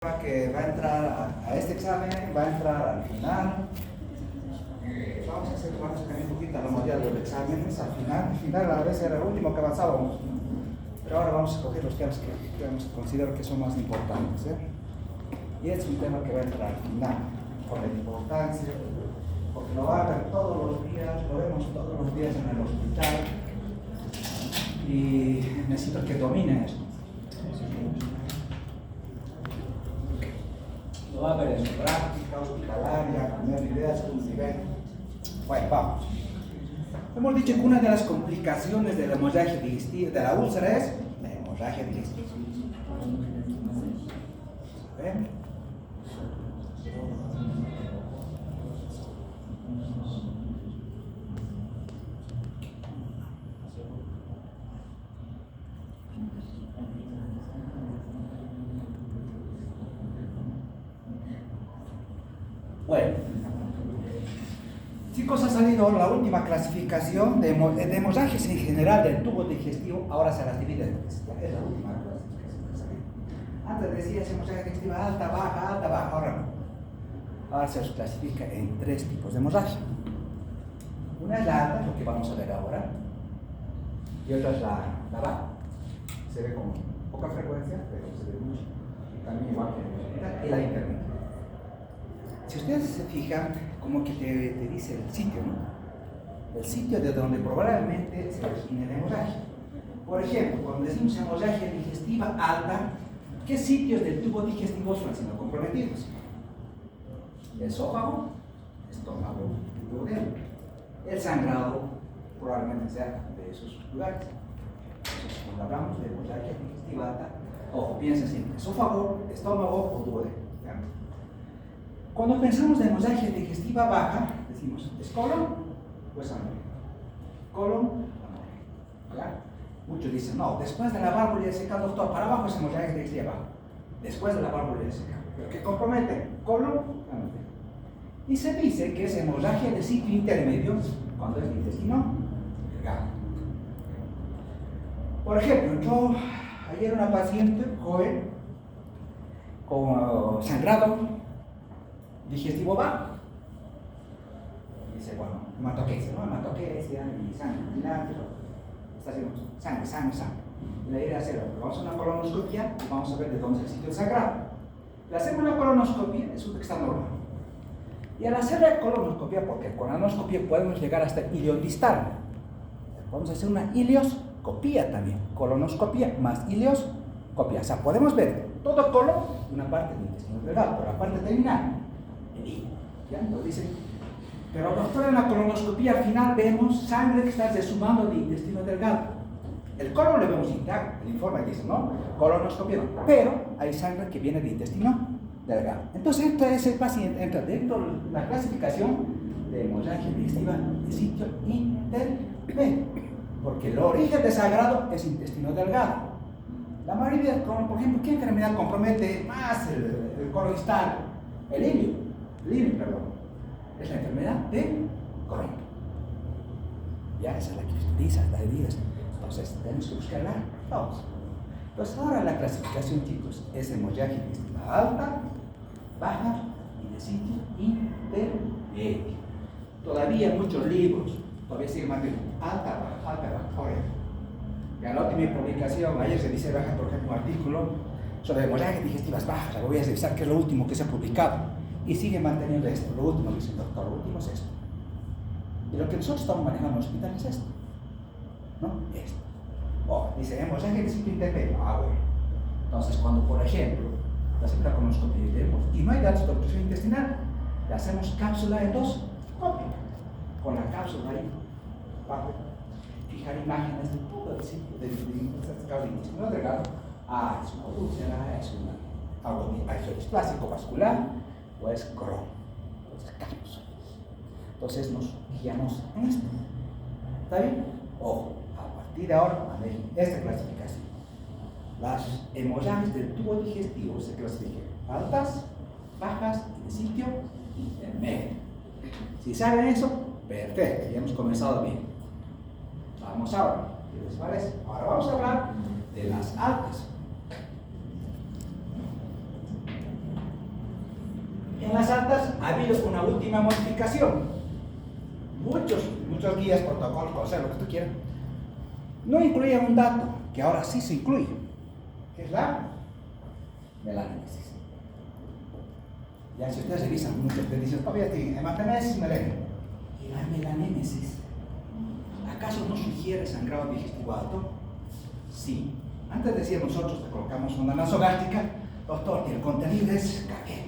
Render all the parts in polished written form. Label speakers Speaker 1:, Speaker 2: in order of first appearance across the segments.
Speaker 1: Que va a entrar a este examen, va a entrar al final. Vamos a cambiar un poquito la modalidad de los exámenes. Al final a veces era el último que avanzábamos, pero ahora vamos a escoger los temas que considero que son más importantes. Y es un tema que va a entrar al final, por la importancia, porque lo va a ver todos los días, lo vemos todos los días en el hospital, y necesito que domine esto. Lo va a ver en su práctica hospitalaria, tener ideas de un nivel. Bueno, vamos. Hemos dicho que una de las complicaciones de la hemorragia digestiva, de la úlcera, es la hemorragia digestiva. ¿Ven? Bueno, chicos, ha salido la última clasificación de hemorragias en general del tubo digestivo. Ahora se las divide en tres. Es la última clasificación que salió. Antes decía hemorragia digestiva alta, baja, ahora no. Ahora se los clasifica en tres tipos de hemorragia. Una es la alta, lo que vamos a ver ahora, y otra es la baja. Se ve con poca frecuencia, pero se ve mucho. También igual que la intermedia. Si ustedes se fijan, como que te dice el sitio, ¿no? El sitio de donde probablemente se origine la hemorragia. Por ejemplo, cuando decimos hemorragia digestiva alta, ¿qué sitios del tubo digestivo están siendo comprometidos? El esófago, estómago, duodeno. El sangrado probablemente sea de esos lugares. Entonces, cuando hablamos de hemorragia digestiva alta, ojo, piensen siempre, esófago, estómago o duodeno. Cuando pensamos de hemorragia digestiva baja, decimos, ¿es colon o es anorrea? Colon, anorrea. Muchos dicen, no, después de la válvula de secado, doctor, para abajo es hemorragia digestiva baja. Después de la válvula de secado. ¿Pero qué compromete? Colon, anorrea. Y se dice que es hemorragia de sitio intermedio cuando es el intestino delgado. Por ejemplo, yo ayer una paciente joven con sangrado digestivo bajo. Dice, bueno, hematoquesia, ¿no? Hematoquesia y sangre, está haciendo sangre. La idea es hacer, vamos a una colonoscopia y vamos a ver de dónde es el sitio sangrado. Le hacemos una colonoscopia, resulta que está normal. Y al hacer la colonoscopia, porque con la colonoscopia podemos llegar hasta el ilio distal, vamos a hacer una ilioscopia también, colonoscopia más ilioscopia. O sea, podemos ver todo colon, una parte del intestino delgado, por la parte terminal. ¿Ya? Nos dicen, pero doctor, en la colonoscopia al final vemos sangre que está resumando del intestino delgado. El colon lo vemos intacto, el informe dice, ¿no? Colonoscopia no, pero hay sangre que viene del intestino delgado. Entonces, ese paciente entra dentro de la clasificación de hemorragia digestiva de sitio intermedio, porque el origen de sangrado es intestino delgado. La mayoría del colon, por ejemplo, ¿qué enfermedad compromete más el colon distal? El ilio, es la enfermedad de colon. Ya, esa es la que utiliza, la herida. Entonces, tenemos que buscarla. Vamos. Entonces, ahora la clasificación, chicos, es hemorragia digestiva alta, baja y de sitio intermedio. Todavía muchos libros, todavía siguen manteniendo alta, baja. Ahora, en la última publicación, ayer se dice baja, por ejemplo, un artículo sobre hemorragias digestivas bajas. La voy a revisar, que es lo último que se ha publicado. Y sigue manteniendo esto. Lo último, dice el doctor, lo último es esto. Y lo que nosotros estamos manejando en el hospital es esto. ¿No? Esto. Dice, hemorragia de sitio intermedio. Bueno. Entonces, cuando, por ejemplo, hacemos la colonoscopia y no hay datos de obstrucción intestinal, le hacemos cápsula endoscópica. Con la cápsula ahí, bajo, fijar imágenes de todo el sitio del intestino delgado. Es una úlcera, es una displasico vascular o es Crohn. Entonces nos guiamos en esto. ¿Está bien? Ojo, a partir de ahora manejen esta clasificación. Las hemorragias del tubo digestivo se clasifican altas, bajas y de sitio intermedio. Si saben eso, perfecto, ya hemos comenzado bien. Vamos ahora, ¿qué les parece? Ahora vamos a hablar de las altas. En las altas ha habido una última modificación. Muchos guías, protocolos, consejos, lo que tú quieras, no incluyen un dato que ahora sí se incluye, que es la melanémesis. Ya si ustedes revisan, muchos te dicen, hematemesis, melanémesis. ¿Y la melanémesis acaso no sugiere sangrado digestivo alto? Sí. Antes decíamos nosotros, te colocamos una nasogástrica, doctor, y el contenido es café.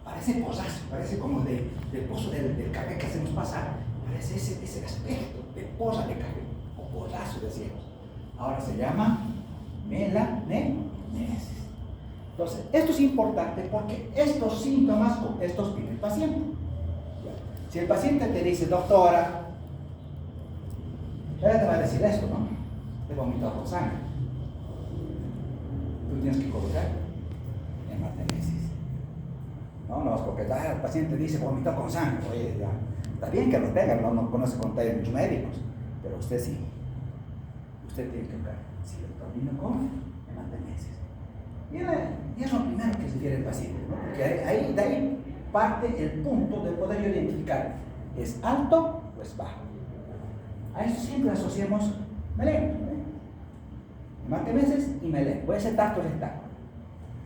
Speaker 1: Parece pozazo, parece como del pozo del café que hacemos pasar. Parece ese aspecto de poza de café, o pozazo decíamos. Ahora se llama melanémesis. Entonces, esto es importante porque estos síntomas, estos tiene el paciente. Si el paciente te dice, doctora, ella te va a decir esto, ¿no? He vomitado con sangre. Tú tienes que colocar hematemesis. No es porque el paciente dice vomitó con sangre. Oye, ya, está bien que lo tenga, no conoce contar muchos médicos, pero usted sí. Usted tiene que ver si doctor vino con hematemesis. Y es lo primero que se quiere el paciente, ¿no? Porque de ahí parte el punto de poder identificar, ¿es alto o es bajo? A eso siempre asociamos meleno, hematemesis y meleno. Puede ser tacto rectal.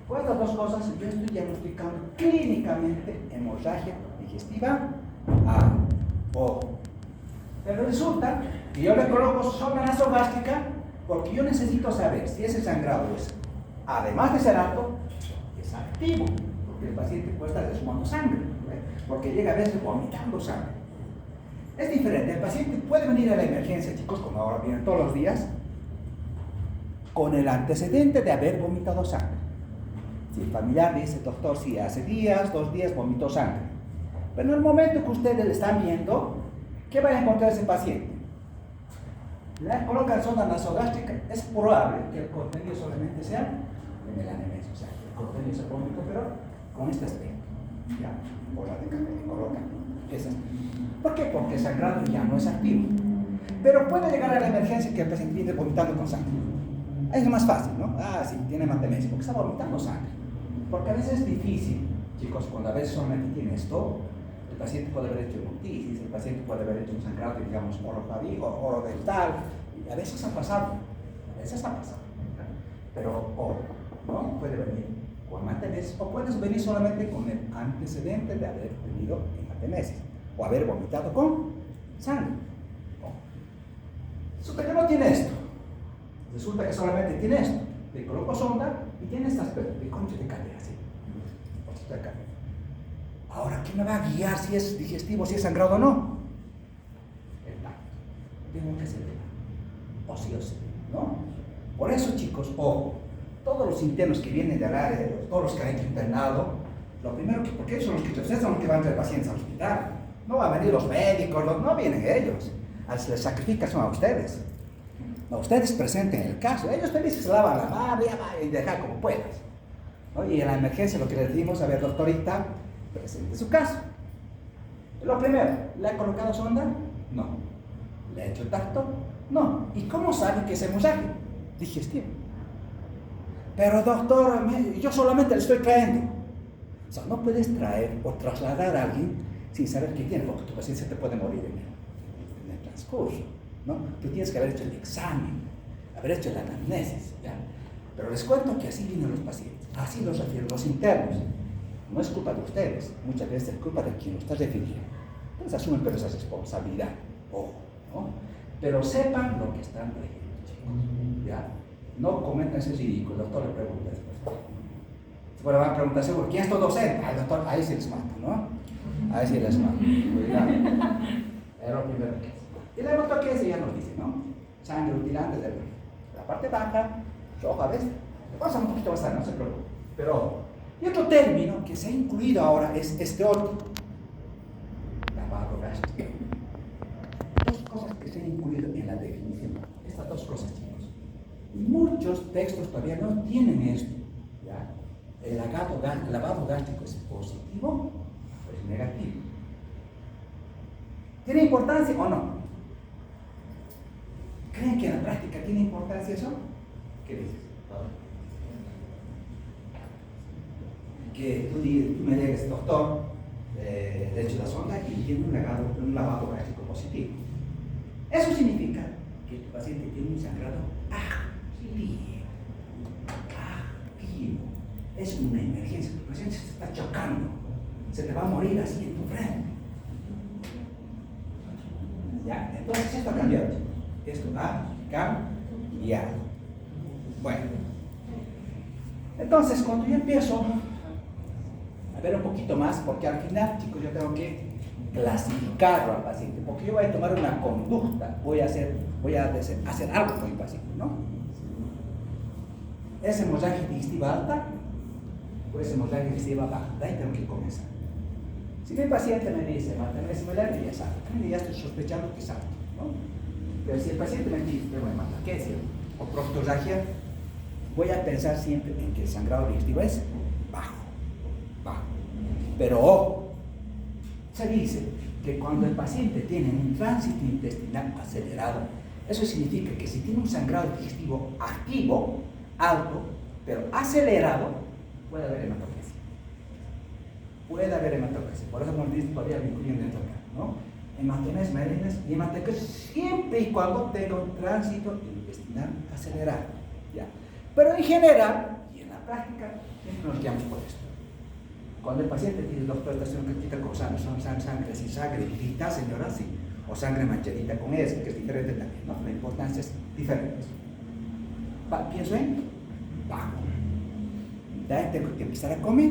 Speaker 1: Por estas dos cosas, yo estoy diagnosticando clínicamente hemorragia digestiva A o. Pero resulta que yo le coloco sonda nasogástrica porque yo necesito saber si ese sangrado es, además de ser alto, es activo, porque el paciente puede estar desumando sangre, porque llega a veces vomitando sangre. Es diferente, el paciente puede venir a la emergencia, chicos, como ahora vienen todos los días, con el antecedente de haber vomitado sangre. Si el familiar dice, doctor, sí, hace días, 2 días vomitó sangre. Pero en el momento que ustedes le están viendo, ¿qué va a encontrar ese paciente? Le colocan sonda nasogástrica, es probable que el contenido solamente sea de melanémesis, o sea, el contenido es vómito, pero con este aspecto. Ya, bola de café, le colocan. ¿Por qué? Porque el sangrado ya no es activo. Pero puede llegar a la emergencia que el paciente viene vomitando con sangre. Ahí es más fácil, ¿no? Ah, sí, tiene hematemesis, porque está vomitando sangre. Porque a veces es difícil, chicos, cuando a veces solamente tiene esto, el paciente puede haber hecho hemoptisis, el paciente puede haber hecho un sangrado, digamos, orofaringo, orodental, y a veces ha pasado, pero ¿no? Puede venir con hematemesis, o puedes venir solamente con el antecedente de haber tenido hematemesis, o haber vomitado con sangre. Resulta que no tiene esto, resulta que solamente tiene esto. Le coloco sonda y tiene este aspecto de concha de café, así. Concha de café. Ahora, ¿quién me va a guiar si es digestivo, si es sangrado o no? El tacto. Tengo que ser o sí, ¿no? Por eso, chicos, ojo, todos los internos que vienen del área, todos los que han internado, lo primero que, porque ellos son los que, ustedes son los que van a traer pacientes al hospital. No van a venir los médicos, no vienen ellos. Al se les sacrifica son a ustedes. No, ustedes presenten el caso. Ellos felices se lavan la mano y dejar como puedas, ¿no? Y en la emergencia lo que les decimos, a ver, doctorita, presente su caso. Lo primero, ¿le ha colocado sonda? No. ¿Le ha hecho tacto? No. ¿Y cómo sabe que es hemorragia digestivo? Pero doctor, yo solamente le estoy trayendo. O sea, no puedes traer o trasladar a alguien sin saber qué tiene, porque tu paciente se te puede morir en el transcurso, ¿no? Tú tienes que haber hecho el examen, haber hecho la anamnesis, ¿ya? Pero les cuento que así vienen los pacientes, así los refieren los internos. No es culpa de ustedes, muchas veces es culpa de quien lo está refiriendo. Entonces asumen pero esa responsabilidad, ojo, ¿no? Pero sepan lo que están trayendo, chicos, ¿ya? No cometan ese ridículo. El doctor le pregunta después. Bueno, van a preguntar seguro, ¿quién es tu docente? Al doctor, ahí sí les mata, ¿no? Ahí sí les mata. Cuidado. Es lo primero que es. Y luego lo que es, ya nos dice, ¿no? Sangre rutilante de la parte baja, roja, ¿ves? Le pasa un poquito bastante, no se preocupe. Pero, y otro término que se ha incluido ahora es este otro. Lavado gástrico. 2 cosas que se han incluido en la definición. Estas 2 cosas, chicos. Y muchos textos todavía no tienen esto, ¿ya? El lavado gástrico es positivo o es negativo. ¿Tiene importancia o no? ¿Creen que en la práctica tiene importancia eso? ¿Qué dices? que tú me digas, doctor, de hecho la sonda y tiene un lavado gástrico positivo. Eso significa que tu paciente tiene un sangrado activo. Es una emergencia, tu paciente se está chocando, se te va a morir así en tu frente. Ya, entonces esto ha cambiado. Esto ha cambiado. Bueno, entonces cuando yo empiezo a ver un poquito más, porque al final, chicos, yo tengo que clasificarlo al paciente, porque yo voy a tomar una conducta, voy a hacer algo con el paciente, ¿no? ¿Es hemorragia digestiva alta? O es hemorragia digestiva baja. De ahí tengo que comenzar. Si mi paciente me dice, matemáticamente ya sabe, ya estoy sospechando que sabe, ¿no? Pero si el paciente me dice, ¿qué es? O proctorragia, voy a pensar siempre en que el sangrado digestivo es bajo. Pero ojo, se dice que cuando el paciente tiene un tránsito intestinal acelerado, eso significa que si tiene un sangrado digestivo activo, alto, pero acelerado, puede haber hematopesia. Por eso nos dice todavía incluyendo dentro acá, ¿no? Hematomas marinas y hematopesia siempre y cuando tenga un tránsito intestinal acelerado. ¿Ya? Pero en general, y en la práctica, siempre nos guiamos por esto. Cuando el paciente tiene dos prestaciones que quita con sangre, son sangre sin sangre, grita, señora, sí, o sangre manchadita con eso, que es diferente también, ¿no? La importancia es diferente. Pienso en bajo. De ahí tengo que empezar a comer.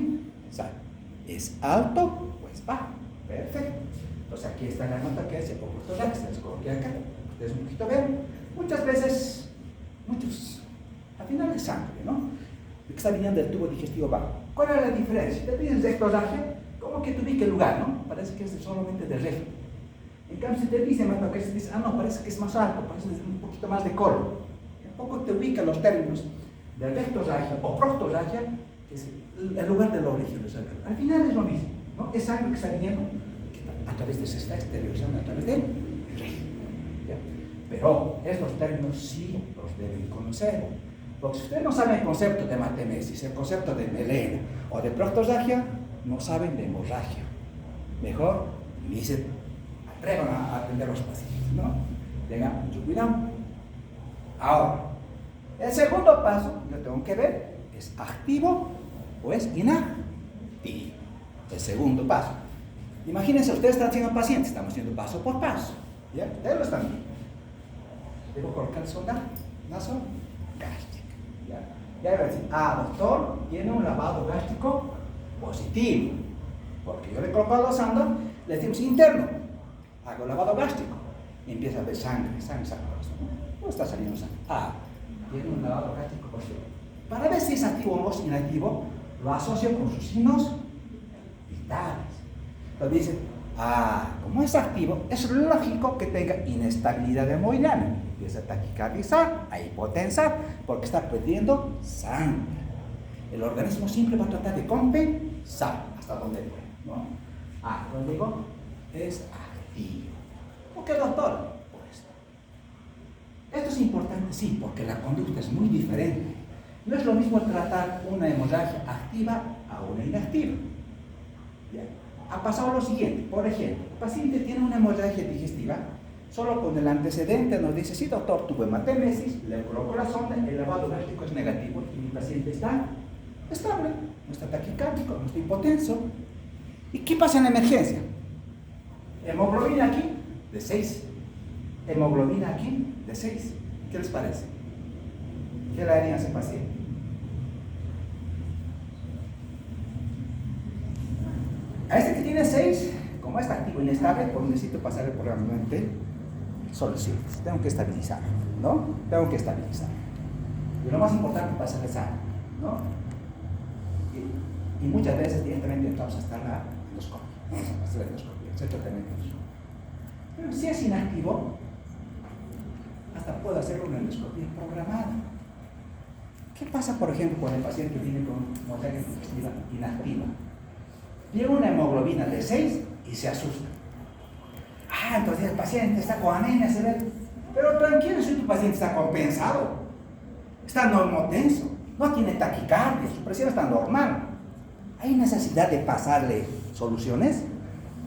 Speaker 1: ¿Es alto o es bajo? Perfecto. Entonces aquí está la nota que es el poco de se les coloqué acá. Ustedes un poquito ven. Muchas veces, al final es sangre, ¿no? Que está viniendo del tubo digestivo bajo. ¿Cuál es la diferencia? Si te piden rectorragia, ¿cómo que te ubique el lugar, no? Parece que es solamente de recto. En cambio, si te dicen hematopesia, dices, no, parece que es más alto, parece que es un poquito más de colon. Un poco te ubican los términos de rectorragia o proctorragia, que es el lugar del origen del sangrado. Al final es lo mismo, ¿no? Es sangre que está viniendo a través de se está exteriorizando a través del recto. Pero estos términos sí los deben conocer. Porque si ustedes no saben el concepto de hematemesis, el concepto de melena o de proctorragia, no saben de hemorragia. Mejor ni se atrevan a atender a los pacientes, ¿no? Tengan mucho cuidado. Ahora, el segundo paso, yo tengo que ver, ¿es activo o es inactivo? El segundo paso. Imagínense, ustedes están haciendo pacientes, estamos haciendo paso por paso. ¿Ya? Ustedes lo están viendo. Debo colocar sonda nasogástrica. Ya van a decir, doctor, tiene un lavado gástrico positivo. Porque yo le coloco la sonda, le decimos interno, hago lavado gástrico. Y empieza a ver sangre. No está saliendo sangre. Tiene un lavado gástrico positivo. Para ver si es activo o no es inactivo, lo asocio con sus signos vitales. Entonces dice, como es activo, es lógico que tenga inestabilidad hemodinámica. Empieza a taquicardizar, a hipotensar, porque está perdiendo sangre. El organismo siempre va a tratar de compensar hasta donde puede, ¿no? Lo digo, es activo. ¿Por qué, doctor? Pues esto es importante, sí, porque la conducta es muy diferente. No es lo mismo tratar una hemorragia activa a una inactiva. ¿Ya? Ha pasado lo siguiente, por ejemplo, el paciente tiene una hemorragia digestiva, solo con el antecedente nos dice, sí doctor, tuvo hematemesis, le coloco la sonda, el lavado gástrico es negativo y mi paciente está estable, no está taquicárdico, no está hipotenso. ¿Y qué pasa en la emergencia? Hemoglobina aquí de 6, hemoglobina aquí de 6. ¿Qué les parece? ¿Qué le harían a ese paciente? A este que tiene 6, como está activo inestable, pues necesito pasar el programa nuevamente soluciones. Tengo que estabilizar, ¿no? Tengo que estabilizar. Y lo más importante es pasar el sangre, ¿no? Y muchas veces directamente entramos hasta la endoscopia, hasta la endoscopia, el tratamiento endoscópico. Pero si es inactivo, hasta puedo hacer una endoscopia programada. ¿Qué pasa, por ejemplo, cuando el paciente viene con hemorragia digestiva inactiva? Llega una hemoglobina de 6 y se asusta. Entonces el paciente está con anemia severa. Pero tranquilo, si tu paciente está compensado, está normotenso, no tiene taquicardia, su presión está normal. ¿Hay necesidad de pasarle soluciones?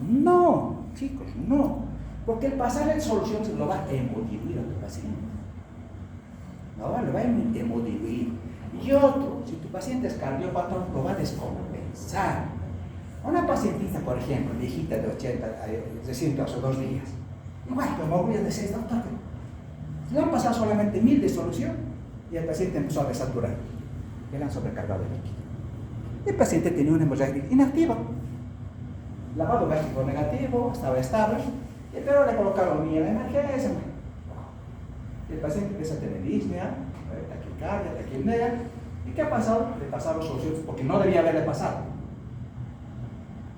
Speaker 1: No, chicos, no. Porque el pasarle soluciones lo va a emotivar a tu paciente. No, lo va a emotivar. Y otro, si tu paciente es cardiópata, lo va a descompensar. Una pacientita, por ejemplo, viejita de 80, recién hace 2 días. Igual, hemorroides de 6, doctor. Le han pasado solamente 1000 de solución y el paciente empezó a desaturar. Y le han sobrecargado el líquido. El paciente tenía una hemorragia inactiva. Lavado gástrico negativo, estaba estable, pero le colocaron en la emergencia. El paciente empieza a tener disnea, taquicardia, taquipnea. ¿Y qué ha pasado? Le pasaron soluciones porque no debía haberle pasado.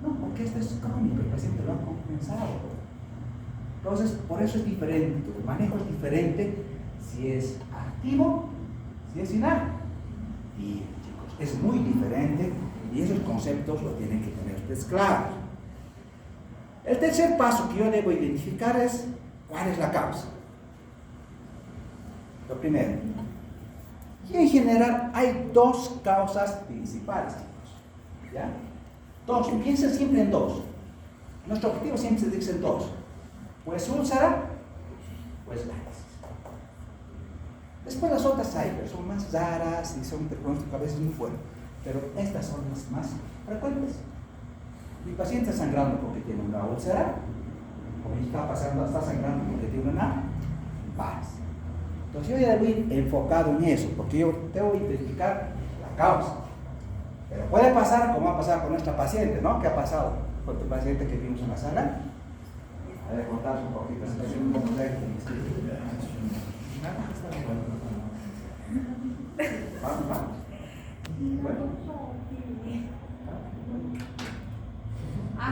Speaker 1: No, porque esto es crónico, el paciente lo ha compensado. Entonces, por eso es diferente, el manejo es diferente si es activo, si es inactivo. Y chicos, es muy diferente y esos conceptos lo tienen que tener ustedes claros. El tercer paso que yo debo identificar es cuál es la causa. Lo primero. Y en general hay 2 causas principales, chicos. ¿Ya? 2, piensen siempre en 2. Nuestro objetivo siempre se dice en 2. Pues úlcera, pues varices. Después las otras hay, pero son más raras y son de pronóstico a veces muy fuerte. Pero estas son las más frecuentes. Mi paciente está sangrando porque tiene una úlcera, o mi está sangrando porque tiene una varice. Entonces yo ya voy enfocado en eso, porque yo tengo que identificar la causa. Pero puede pasar como ha pasado con nuestra paciente, ¿no? ¿Qué ha pasado con tu paciente que vimos en la sala? Voy a contar un poquito, está haciendo un poco de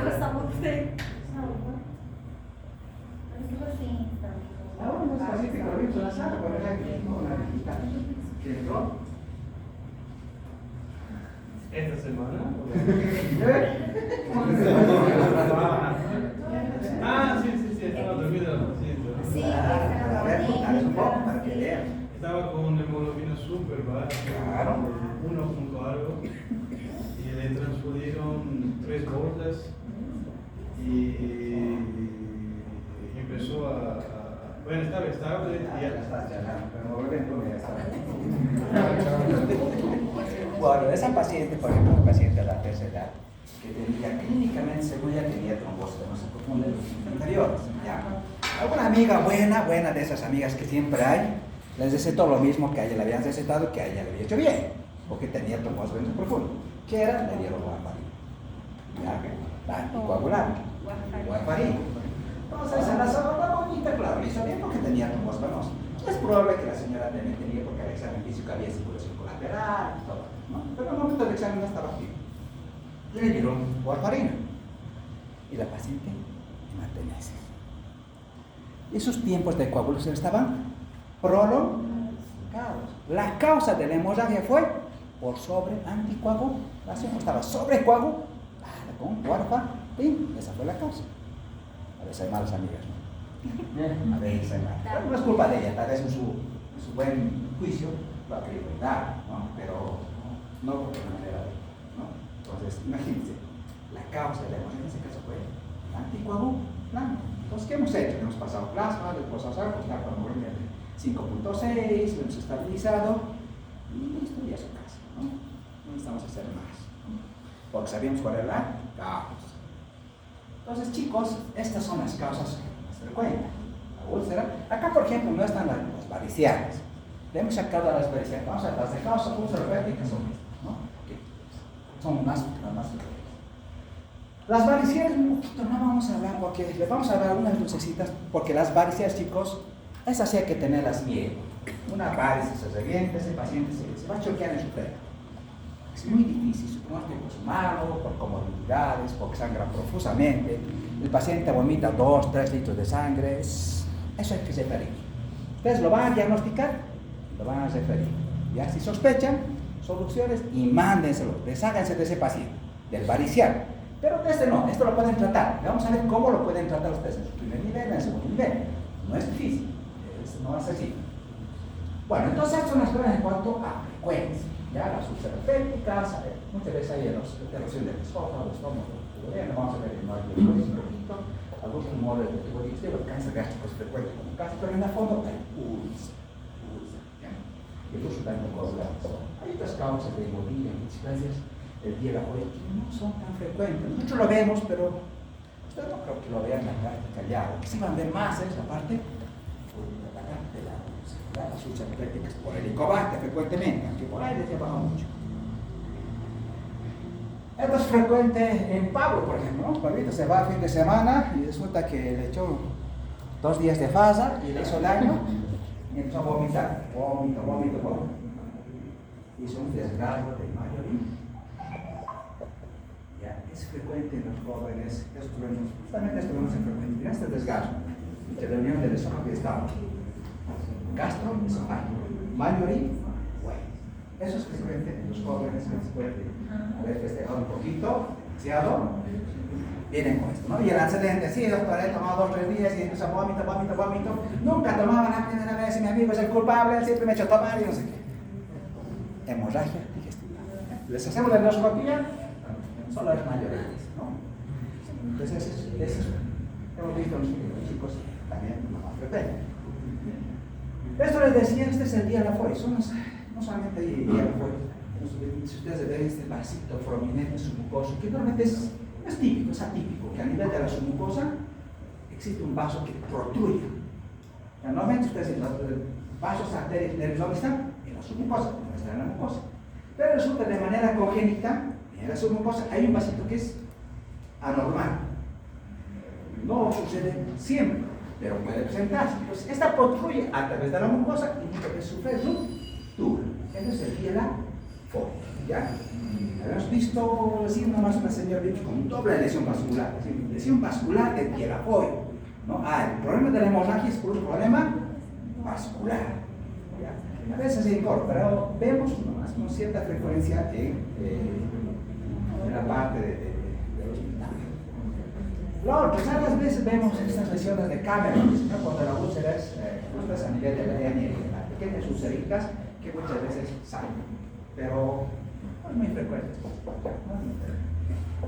Speaker 2: Está muito feio.
Speaker 1: Ahora no es paciente que lo vimos en la sala, por ejemplo, una visita que entró.
Speaker 3: ¿Esta semana? Sí, estaba dormido la paciente.
Speaker 2: Sí,
Speaker 1: A ver, contanos un poco para que vean.
Speaker 3: Estaba con una hemoglobina súper baja,
Speaker 1: Claro.
Speaker 3: 1 punto algo, y le transfundieron 3 bolsas y empezó bueno, estaba estable y
Speaker 1: Ya está, pero volvemos ya está. Bueno, esa paciente, por ejemplo, una paciente de la tercera edad, que tenía clínicamente seguro ya tenía trombosis, no se confunde los anteriores. ¿Ya? Alguna amiga buena de esas amigas que siempre hay, les recetó lo mismo que a ella le habían recetado, que a ella le había hecho bien, porque tenía trombosis venosa profunda. ¿Qué era? Le dieron warfarina. La anticoagulante. Warfarina. Entonces, en la zona bonita, claro, le hizo bien porque tenía trombosis venosa. Es probable que la señora también tenía, porque el examen físico había circulación colateral y todo, ¿no? Pero en el momento del examen no estaba activo. Le dieron warfarina. Y la paciente mantenía. Esos tiempos de coagulación estaban prolongados. La causa de la hemorragia fue por sobreanticoagulación. Estaba sobrecoagulada con warfarina. Esa fue la causa. A veces hay malas amigas, ¿no? A veces hay malas. Pero no es culpa de ella, tal vez en su buen juicio lo ha querido dar, ¿no? Pero no porque de manera de, ¿no? Entonces, imagínense, la causa de la hemorragia en ese caso fue anticoagulante. Entonces, ¿qué hemos hecho? Hemos pasado plasma, después pasado con hemoglobina de 5.6, lo hemos estabilizado y listo, ya es su casa, ¿no? No necesitamos hacer más, ¿no? Porque sabíamos cuál era la causa. Entonces, chicos, estas son las causas más frecuentes. La úlcera. Acá, por ejemplo, no están las variciales. Le hemos sacado a las variciales. Vamos a ver, las de causa úlcera péptica son estas, ¿no? Que son las más frecuentes. Las variciales, un poquito no vamos a hablar porque les vamos a dar unas lucecitas, porque las variciales, chicos, esas sí hay que tenerlas bien. Una varice se revienta, ese paciente se va a choquear en su pecho. Es muy difícil, su pronóstico es malo, por comorbilidades, porque sangra profusamente. El paciente vomita 2-3 litros de sangre. Eso hay que referir. Ustedes lo van a diagnosticar, lo van a referir. Ya si sospechan, soluciones y mándenselo, desháganse de ese paciente, del varicial. Pero este no, esto lo pueden tratar. Vamos a ver cómo lo pueden tratar ustedes en su primer nivel, en el segundo nivel. No es difícil, no es así. Bueno, entonces son las pruebas en cuanto a frecuencia. ya las úlceras pépticas, muchas veces hay erosión del esófago, del estómago, vamos a ver en varios un poquito, algunos tumores de tubo digestivo, el cáncer gástrico es frecuente como cáncer, pero en el fondo hay úlceras. Y el uso también de hay otras causas de hemorragia, displasias del pie bajo que no son tan frecuentes. Nosotros lo vemos, pero ustedes no creo que lo vean en la práctica ya. Lo que sí van a ver más es la parte de las úlceras pépticas por helicobacter frecuentemente, aunque por ahí les baja mucho. Esto es frecuente en Pablo, por ejemplo, ¿no? Pablito se va a fin de semana y resulta que le echó 2 días de fasa y le hizo daño y empezó a vomitar, vómito. Hizo un desgarro de mayoría. Ya, es frecuente en los jóvenes, justamente estuvimos en frecuente, este desgarro, de la unión del esófago y estómago, gastro, esófago, mayoría. Eso es frecuente en los jóvenes que después de haber festejado un poquito, demasiado, vienen con esto, ¿no? Y el antecedente, sí, doctor, he tomado 2 o 3 días y empezó vómito. Nunca tomaba la primera vez y mi amigo es el culpable, él siempre me ha hecho tomar y no sé qué. Hemorragia digestiva. Les hacemos la endoscopía, solo es mayores, ¿no? Entonces, eso hemos visto en los chicos también más frecuente. Esto les decía, este es el día de la FOI, no solamente el día de la FOI. Si ustedes ven este vasito prominente submucoso, que normalmente es típico, es atípico, que a nivel de la submucosa existe un vaso que protruye. Normalmente ustedes ven los vasos arteriales nervios ¿dónde están? En la submucosa, no están en la mucosa. Pero resulta de manera congénita, en la submucosa hay un vasito que es anormal. No sucede siempre, pero puede presentarse. Entonces, esta protruye a través de la mucosa y muchas veces sufre ruptura. Eso es el día de la FOI. ¿Ya? Habíamos visto decir nomás una señora con doble lesión vascular, lesión vascular de pielafoide, ¿no? El problema de la hemorragia es por un problema vascular. ¿Ya? A veces se incorpora, pero vemos nomás con cierta frecuencia en la parte del hospital. Luego, pues a las veces vemos estas lesiones de Cameron, ¿no? Cuando la úlcera es a nivel de la hernia y de las pequeñas ulceritas que muchas veces salen, pero no es muy frecuente.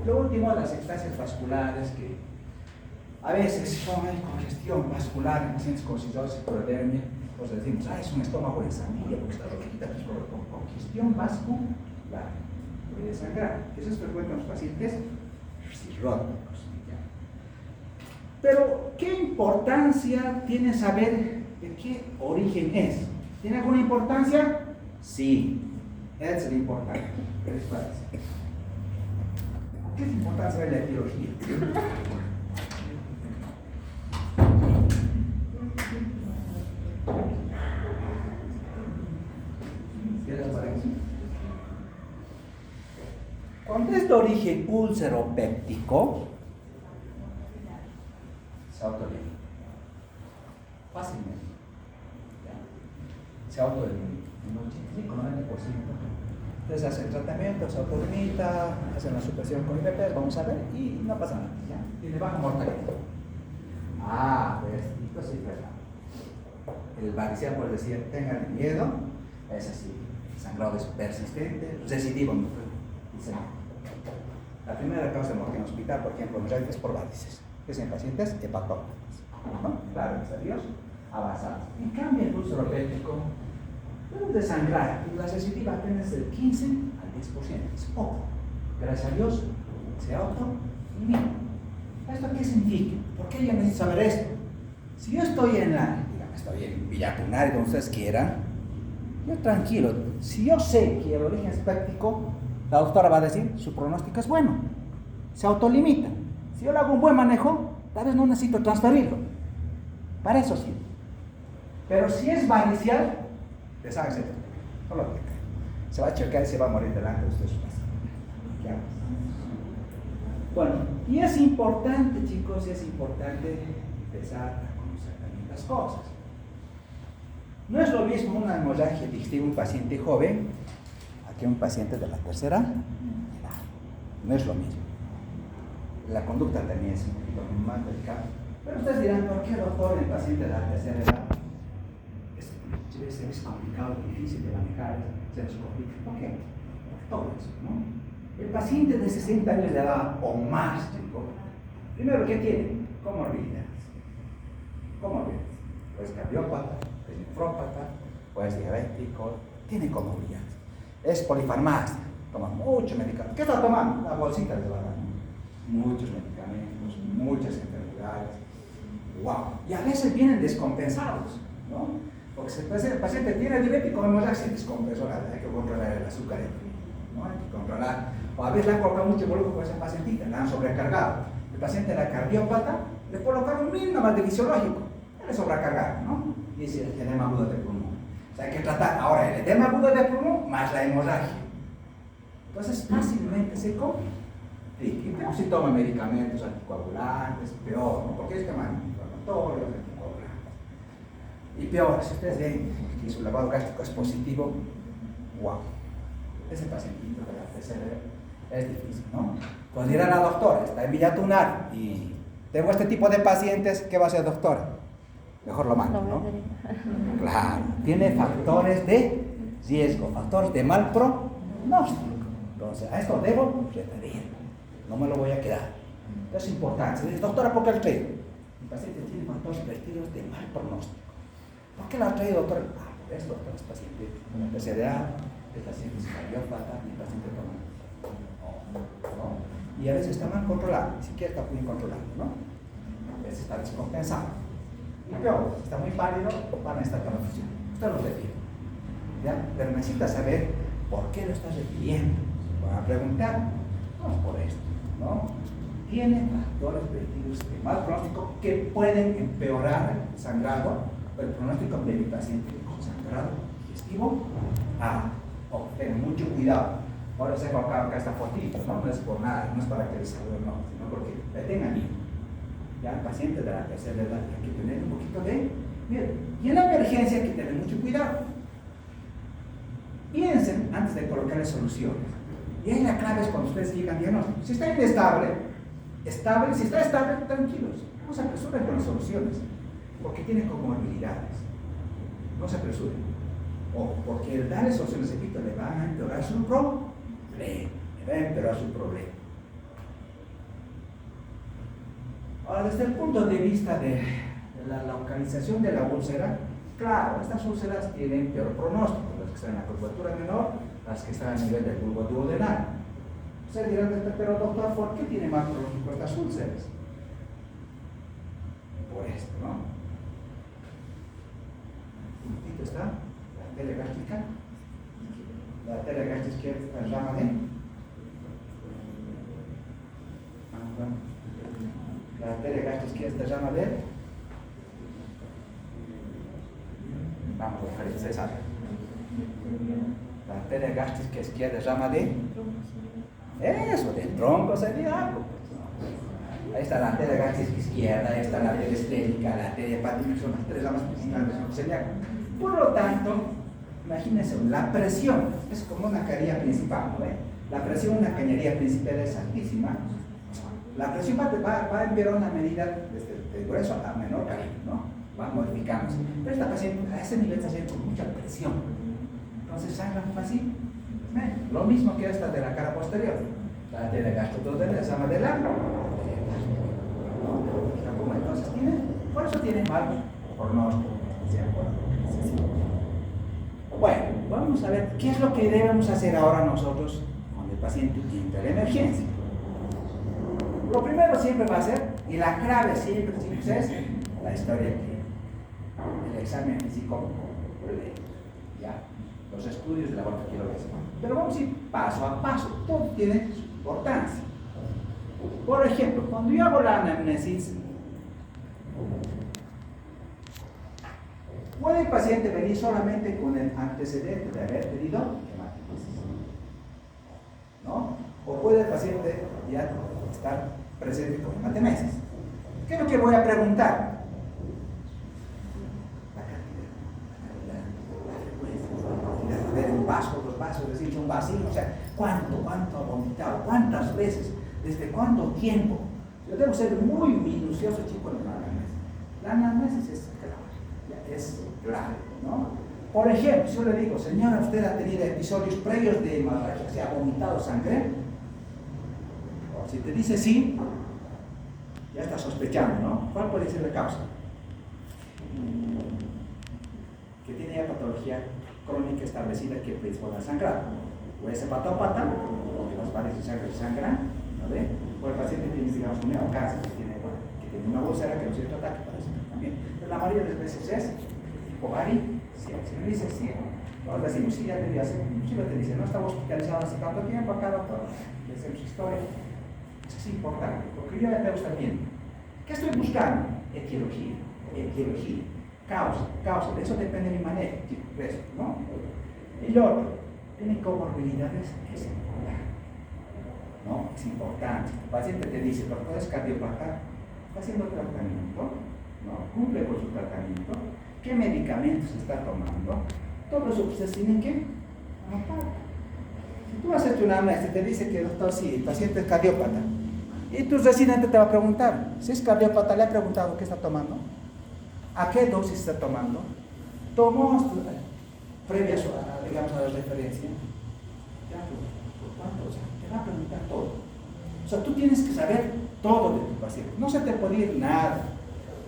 Speaker 1: Lo último, las extasias vasculares, que a veces son congestión vascular en pacientes con cirrosis por hernia, pues decimos, es un estómago de sangría, porque está roquita, pues con congestión vascular, puede sangrar. Eso es frecuente en los pacientes cirróticos. Pero, ¿qué importancia tiene saber de qué origen es? ¿Tiene alguna importancia? Sí, es lo importante. ¿Qué les parece? ¿Qué es importancia de la etiología? ¿Qué les parece? Cuando es de origen úlcero-péptico, se autoelimina fácilmente. Se autoelimina en 85-90%. Entonces hacen tratamiento, se autolimita, hacen la supresión con IPP, vamos a ver, y no pasa nada, ¿ya? Tiene baja mortalidad. Pues esto sí es verdad. El varicela, por decir, tengan miedo, es así, sangrado es persistente, recidivo, ¿no? La primera causa de muerte en el hospital, por ejemplo, es por varices, es en pacientes hepatócratas, ¿no? Claro, gracias a Dios, avanzados. En cambio, el úlcero péptico puede desangrar, y la recidiva apenas del 15 al 10%, es poco. Gracias a Dios, se autoelimina. ¿Esto qué significa? ¿Por qué yo necesito saber esto? Si yo estoy estoy en Villapunar, donde ustedes quieran, yo tranquilo, si yo sé que el origen es péptico, la doctora va a decir, su pronóstico es bueno, se autolimita. Si yo le hago un buen manejo, tal vez no necesito transferirlo. Para eso sí. Pero si es varicial, deshágase esto. No lo toque. Se va a checar y se va a morir delante de ustedes. Bueno, y es importante, chicos, es importante empezar a conocer también las cosas. No es lo mismo una hemorragia digestiva en un paciente joven a que un paciente de la tercera edad. No es lo mismo. La conducta también es un poquito más delicada. Pero ustedes dirán, ¿por qué, doctor, el paciente de la tercera edad es complicado, difícil de manejar? se nos complica. ¿Por qué? Por todo eso, ¿no? El paciente de 60 años de edad o más, chico, primero, ¿qué tiene? Comorbilidades. O es cardiópata, o es nefrópata, o es diabético, tiene comorbilidades. Es polifarmacia, toma mucho medicamento. ¿Qué está tomando? La bolsita de banana. Muchos medicamentos, muchas enfermedades. ¡Wow! Y a veces vienen descompensados, ¿no? Porque si el paciente tiene diabético, no se descompensó nada, hay que controlar el azúcar, ¿no? Hay que controlar. O a veces le han colocado mucho volumen con ese pacientita, la han sobrecargado. El paciente era cardiópata, le colocaron mil nomás de fisiológico, le sobrecargaron, ¿no? Y dice el edema agudo del pulmón. O sea, hay que tratar ahora el edema agudo del pulmón más la hemorragia. Entonces, fácilmente se complica. Y peor si toma medicamentos anticoagulantes, peor, ¿no? Porque es que antiinflamatorios, anticoagulantes. Y peor, si ustedes ven que su lavado gástrico es positivo, wow, ese pacientito de la PCR es difícil, ¿no? Cuando dirá la doctora, está en Villatunar y tengo este tipo de pacientes, ¿qué va a hacer, doctora? Mejor lo mando, ¿no? Claro, tiene factores de riesgo, factores de mal pronóstico. Entonces, a esto debo referir, no me lo voy a quedar. Es importante. Se dice, doctora, ¿por qué lo traigo? El paciente tiene factores vertidos de mal pronóstico. ¿Por qué lo ha traído, doctora? Es doctor, es paciente con la PCDA, el paciente es cardiópata, y el paciente toma. ¿No? Y a veces está mal controlado, ni siquiera está bien controlado, ¿no? A veces está descompensado. Y peor, si está muy pálido, van a estar transfusión. Usted lo refiere. ¿Ya? Pero necesita saber por qué lo está refiriendo. Van a preguntar, no es por esto, ¿no? Tiene factores vertidos de mal pronóstico que pueden empeorar el sangrado, el pronóstico de mi paciente con sangrado digestivo. Tengan mucho cuidado. Ahora se coloca acá esta fotito, no es por nada, no es para que les salude, no, sino porque le tengan miedo. Ya el paciente de la tercera edad hay que tener un poquito de miedo. Y en la emergencia hay que tener mucho cuidado. Piensen antes de colocarle soluciones. Y ahí la clave es cuando ustedes digan diagnóstico. Si está inestable, si está estable, tranquilos. No se apresuren con las soluciones, porque tiene comorbilidades. No se apresuren. O porque el darle soluciones, repito, le van a empeorar su problema. Ahora, desde el punto de vista de la localización de la úlcera, claro, estas úlceras tienen peor pronóstico, las que están en la curvatura menor, las que están a nivel del bulbo duodenal. Ustedes dirán, pero doctor, ¿por qué tiene más pronóstico estas úlceras? Por esto, ¿no? Un poquito está la arteria gástrica. La arteria gástrica izquierda está en rama D. La arteria gástrica izquierda está en rama D. Vamos a ver, César. La arteria gástrica izquierda es rama D. Eso, del tronco sería algo. Ahí está la arteria gástrica izquierda, ahí está la arteria estética, la arteria hepática, son las tres ramas principales del celíaco. Por lo tanto, imagínense, la presión es como una cañería principal, ¿no? La presión en una cañería principal es altísima. La presión va a empeorar una medida desde el grueso a menor calibre, ¿no? Va modificándose. Pero esta paciente a ese nivel está haciendo con mucha presión. Entonces sangra así. Lo mismo que esta de la cara posterior. La arteria gastroduodenal se llama de la. Entonces por eso tiene mal pronóstico. Bueno, vamos a ver qué es lo que debemos hacer ahora nosotros cuando el paciente entra en emergencia. Lo primero siempre va a ser, y la clave siempre es la historia clínica, el examen físico, ya, los estudios de laboratorio. Pero vamos a ir paso a paso, todo tiene su importancia. Por ejemplo, cuando yo hago la anamnesis, ¿puede el paciente venir solamente con el antecedente de haber tenido hematitis? ¿No? ¿O puede el paciente ya estar presente con hematemesis? ¿Qué es lo que voy a preguntar? La frecuencia, ver un vaso, dos vasos, decir un vacío, o sea, ¿cuánto ha vomitado? ¿Cuántas veces? ¿Desde cuánto tiempo? Yo debo ser muy minucioso, chico, en la anamnesis. La anamnesis es clave, ¿no? Por ejemplo, si yo le digo, señora, usted ha tenido episodios previos de hemorragia, se ha vomitado sangre. O si te dice sí, ya está sospechando, ¿no? ¿Cuál puede ser la causa? Que tiene ya patología crónica establecida que predispone a sangrar. O es hepatópata, o que las paredes de sangre sangran, ¿no ve? O el paciente tiene, digamos, un neocáncer, que tiene una úlcera que no se ataque para eso también. Pero la mayoría de las veces es ovario. Si me dice sí, ahora decimos, sí, ya debería ser, inclusive te dice, no estaba hospitalizado hace tanto tiempo acá, doctor, le hacemos historia. Eso es importante, porque yo ya te gusta bien. ¿Qué estoy buscando? Etiología, causa, de eso depende mi manejo, eso, ¿no? El otro, tiene comorbilidades, es importante, ¿no? Es importante. El paciente te dice, doctor, es cardiopata, está haciendo tratamiento, ¿no? Cumple con su tratamiento. ¿Qué medicamentos está tomando? Todo eso ustedes tienen que anotar. Si tú has hecho una anamnesis y te dice que doctor, sí, el paciente es cardiópata, y tu residente te va a preguntar, si es cardiópata, le ha preguntado qué está tomando, a qué dosis está tomando, tomó previas digamos, a la referencia, ya por cuánto, o sea, te va a preguntar todo. O sea, tú tienes que saber todo de tu paciente, no se te puede ir nada,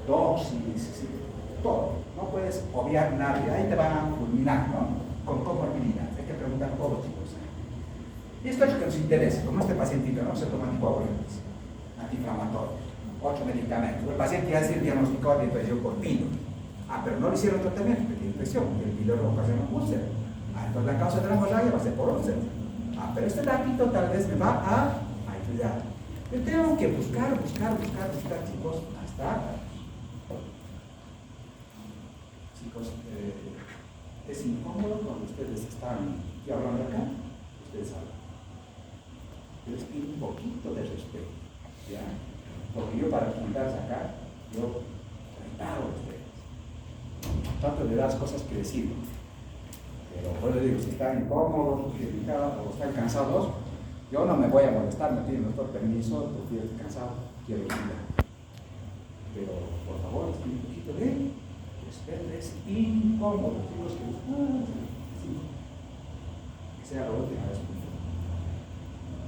Speaker 1: dosis, todo. No puedes obviar nada, y ahí te van a fulminar, ¿no? Con comorbilidad. Hay que preguntar todo, chicos. Y esto es lo que nos interesa. Como este pacientito no se toma anticoagulantes, antiinflamatorios, 8 medicamentos. El paciente ya se diagnosticó de infección por pilo. Pero no le hicieron tratamiento, porque tiene infección, el pilo le ocasiona un úlcera. Entonces la causa de la hemorragia va a ser por úlcera. Pero este datito tal vez me va a ayudar. Yo tengo que buscar, chicos, hasta. Chicos, es incómodo cuando ustedes están hablando acá, ustedes hablan. Yo les pido un poquito de respeto, ¿ya? Porque yo para juntarse acá, yo reparo a ustedes. Trato de dar las cosas que decir. Pero puedo decir, si están incómodos, o están cansados, yo no me voy a molestar, me piden nuestro permiso, porque estoy cansado, quiero ir. Pero por favor, les pido un poquito de es incómodo, chicos, que sea la última vez.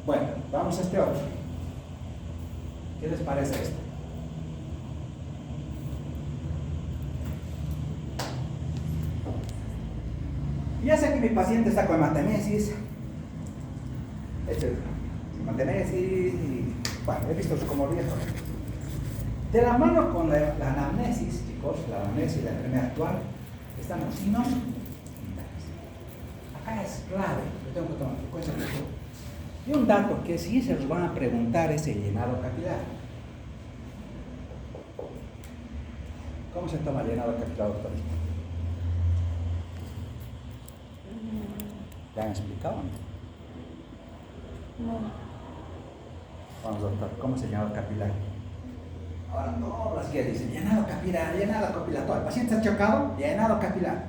Speaker 1: Bueno, vamos a este otro. ¿Qué les parece esto? Ya sé que mi paciente está con hematemesis, etc. Hematemesis, y bueno, he visto su comorbilidad. De la mano con la anamnesis, chicos, la anamnesis y la enfermedad actual, están los signos vitales. Acá es clave, yo tengo que tomar frecuencia de esto. Y un dato que sí se los van a preguntar es el llenado capilar. ¿Cómo se toma el llenado capilar, doctor? ¿Ya han explicado? No. Vamos, doctor, ¿cómo se llama el capilar? Ahora todas las guías dicen llenado capilar, todo. El paciente está chocado, llenado capilar.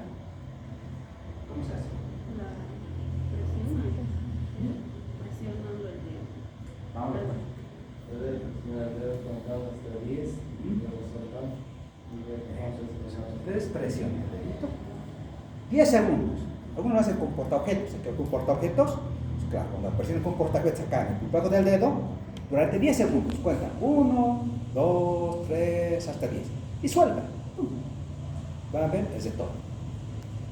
Speaker 1: ¿Cómo se hace?
Speaker 2: Presionando el dedo.
Speaker 1: Vamos a ver. Ustedes presionan el dedito 10 segundos. Algunos lo hacen con portaobjetos. Con portaobjetos, pues claro, cuando presionan con portaobjetos acá en el pulpado del dedo, durante 10 segundos, cuenta 1, 2, 3, hasta 10. Y suelta. Van a ver, es de todo.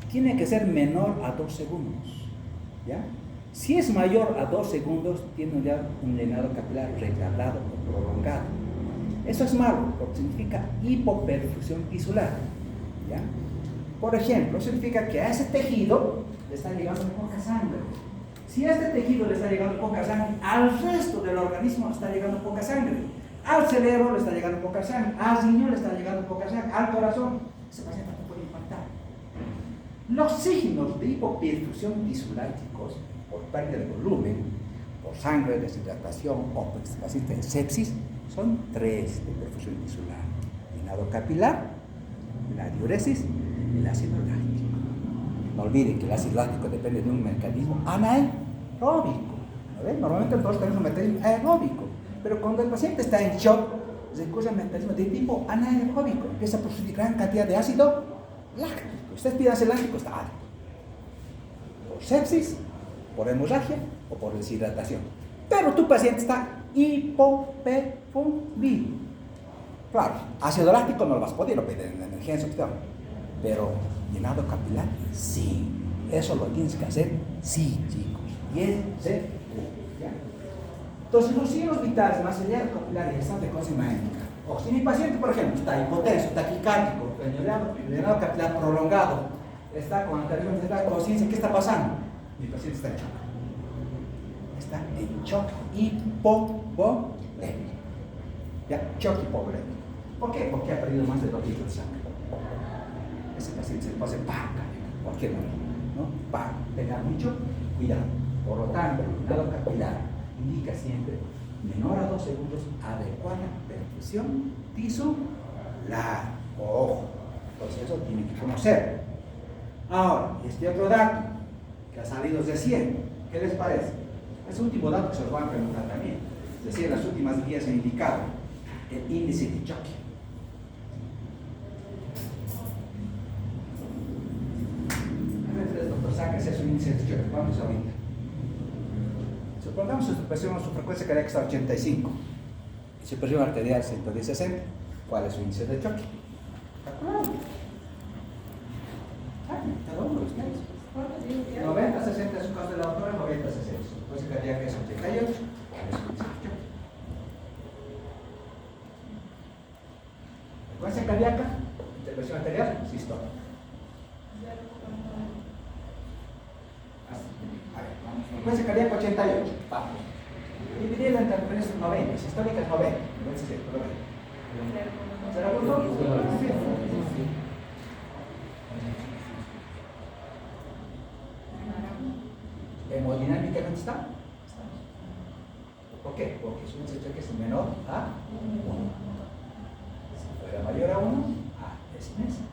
Speaker 1: Tiene que ser menor a 2 segundos. ¿Ya? Si es mayor a 2 segundos, tiene ya un llenado capilar retardado o prolongado. Eso es malo, porque significa hipoperfusión tisular. ¿Ya? Por ejemplo, significa que a ese tejido le está llegando poca sangre. Si a este tejido le está llegando poca sangre, al resto del organismo le está llegando poca sangre. Al cerebro le está llegando poca sangre, al riñón le está llegando poca sangre, al corazón. Ese paciente no puede impactar. Los signos de hipoperfusión tisular, chicos, por pérdida de volumen, por sangre, deshidratación o por paciente de sepsis, son 3 de perfusión tisular: llenado capilar, la diuresis y el ácido láctico. No olviden que el ácido láctico depende de un mecanismo anaeróbico. Normalmente todos tenemos un mecanismo aeróbico, pero cuando el paciente está en shock, recurre a un mecanismo de tipo anaeróbico, empieza a producir gran cantidad de ácido láctico. Ustedes pidan el elástico, está alto. Por sepsis, por hemorragia o por deshidratación. Pero tu paciente está hipoperfundido. Claro, ácido láctico no lo vas a poder pedir en emergencia hospital. Pero llenado capilar, sí. Eso lo tienes que hacer, sí, chicos. Y es seguro. ¿Ya? Entonces, los signos vitales más allá del capilar y el estado de conciencia médica. O si mi paciente, por ejemplo, está hipotenso, taquicárdico, llenado capilar prolongado, está con anterior de conciencia, ¿qué está pasando? Mi paciente está en shock. Está en shock hipovolémico. ¿Ya? Shock hipovolémico. ¿Por qué? Porque ha perdido más de 2 litros de sangre. Ese paciente se le puede hacer ¡paca! Cualquier momento, ¿no? ¡Paca! Tenga mucho cuidado. Por lo tanto, el llenado capilar indica siempre menor a 2 segundos, adecuada perfusión tisular. Ojo, entonces eso tienen que conocer. Ahora, este otro dato que ha salido recién, ¿qué les parece? Ese último dato que se los van a preguntar también. Es decir, las últimas guías han indicado el índice de choque. Doctor, sáquese su índice de choque. Vamos ahorita. Supongamos su presión o su frecuencia cardíaca está a 85 y su presión arterial 110/60. ¿Cuál es su índice de choque? Calculado. Cada uno de ustedes. 90/60 es su caso de la autora, 90/60. Su frecuencia cardíaca es 88. ¿Cuál es su índice de choque? Frecuencia cardíaca, presión arterial, sistólica. Frecuencia cardíaca 88, vamos. Dividirla entre frecuencias 90, sistólica es 90. 0.2. Hemodinámicamente está. ¿Por qué? Porque su índice de choque es menor a 1. Si fuera mayor a 1, es inmensa.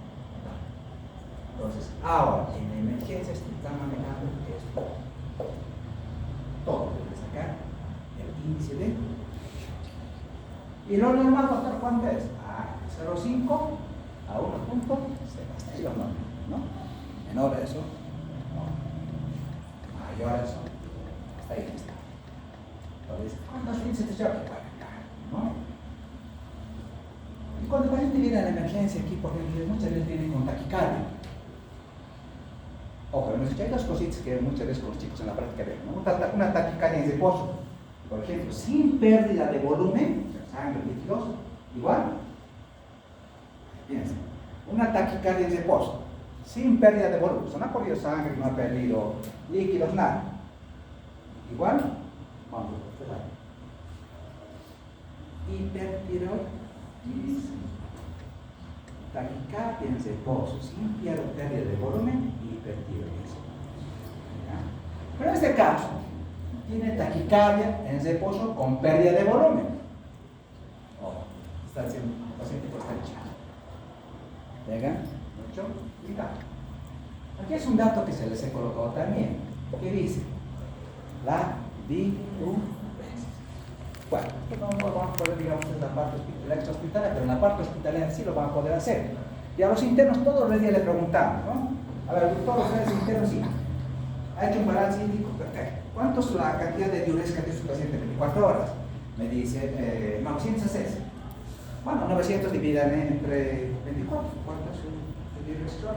Speaker 1: Entonces, ahora, en emergencias están manejando esto. Todo debe sacar el índice de choque. ¿Y lo normal, doctor, cuánto es? 0.5 a 1.0. ¿Sí o no? Menor a eso, no. Mayor a eso, hasta ahí está. Entonces, ¿cuánto es el índice de choque? ¿No? Y cuando el paciente viene a la emergencia aquí, por ejemplo, muchas veces viene con taquicardia. Ojo, hay dos cositas que muchas veces con los chicos en la práctica ven, ¿no? Una taquicardia en reposo, por ejemplo, sin pérdida de volumen, sangre, líquidos, igual. Fíjense, una taquicardia en reposo, sin pérdida de volumen, o sea, no ha perdido sangre, no ha perdido líquidos, nada. Igual, vamos a observar. Hipertiroidismo. Taquicardia en reposo, sin pérdida de volumen, hipertiroidismo. Pero en este caso, tiene taquicardia en reposo con pérdida de volumen. Está haciendo el paciente por estar echado. Venga, mucho cuidado. Aquí es un dato que se les he colocado también, que dice la diuresis. Bueno, no vamos a poder, digamos, en la parte extrahospitalaria, pero en la parte hospitalaria sí lo van a poder hacer. Y a los internos todos los días le preguntamos, ¿no? A ver, todos ustedes internos sí. Ha hecho un balance hídrico, perfecto. ¿Cuánto es la cantidad de diuresis que tiene su paciente en 24 horas? Me dice, 960. Bueno, 900 dividido entre 24. ¿Cuánto es su diuresis hoy?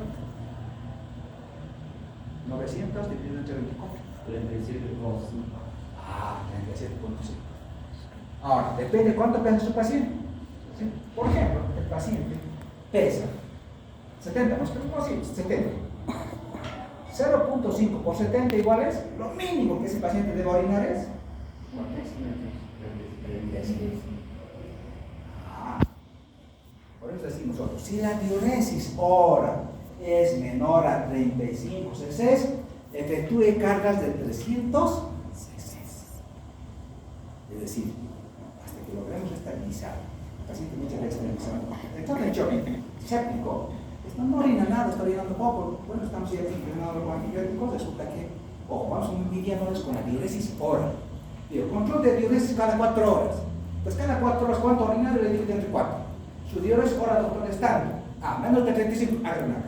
Speaker 1: 900 dividido entre 24.
Speaker 3: 37,5.
Speaker 1: 37,5. Ahora, depende de cuánto pesa su paciente. ¿Sí? Por ejemplo, el paciente pesa 70, no es 70. 0.5 por 70 igual es lo mínimo que ese paciente debe orinar es. ¿Cuánto es? Por eso decimos nosotros, si la diuresis hora es menor a 35 cc, efectúe cargas de 300 cc. Es decir, hasta que logremos estabilizar. El paciente muchas veces está en choque séptico. No orina nada, está orinando poco. Bueno, estamos ya entrenando con antibióticos. Resulta que, ojo, vamos midiéndoles con la diuresis hora. Digo, control de diuresis cada 4 horas. Pues cada 4 horas, ¿cuánto orina? Le divide entre 4. Su diuresis hora, doctor, estándar. Menos de 35, haga una.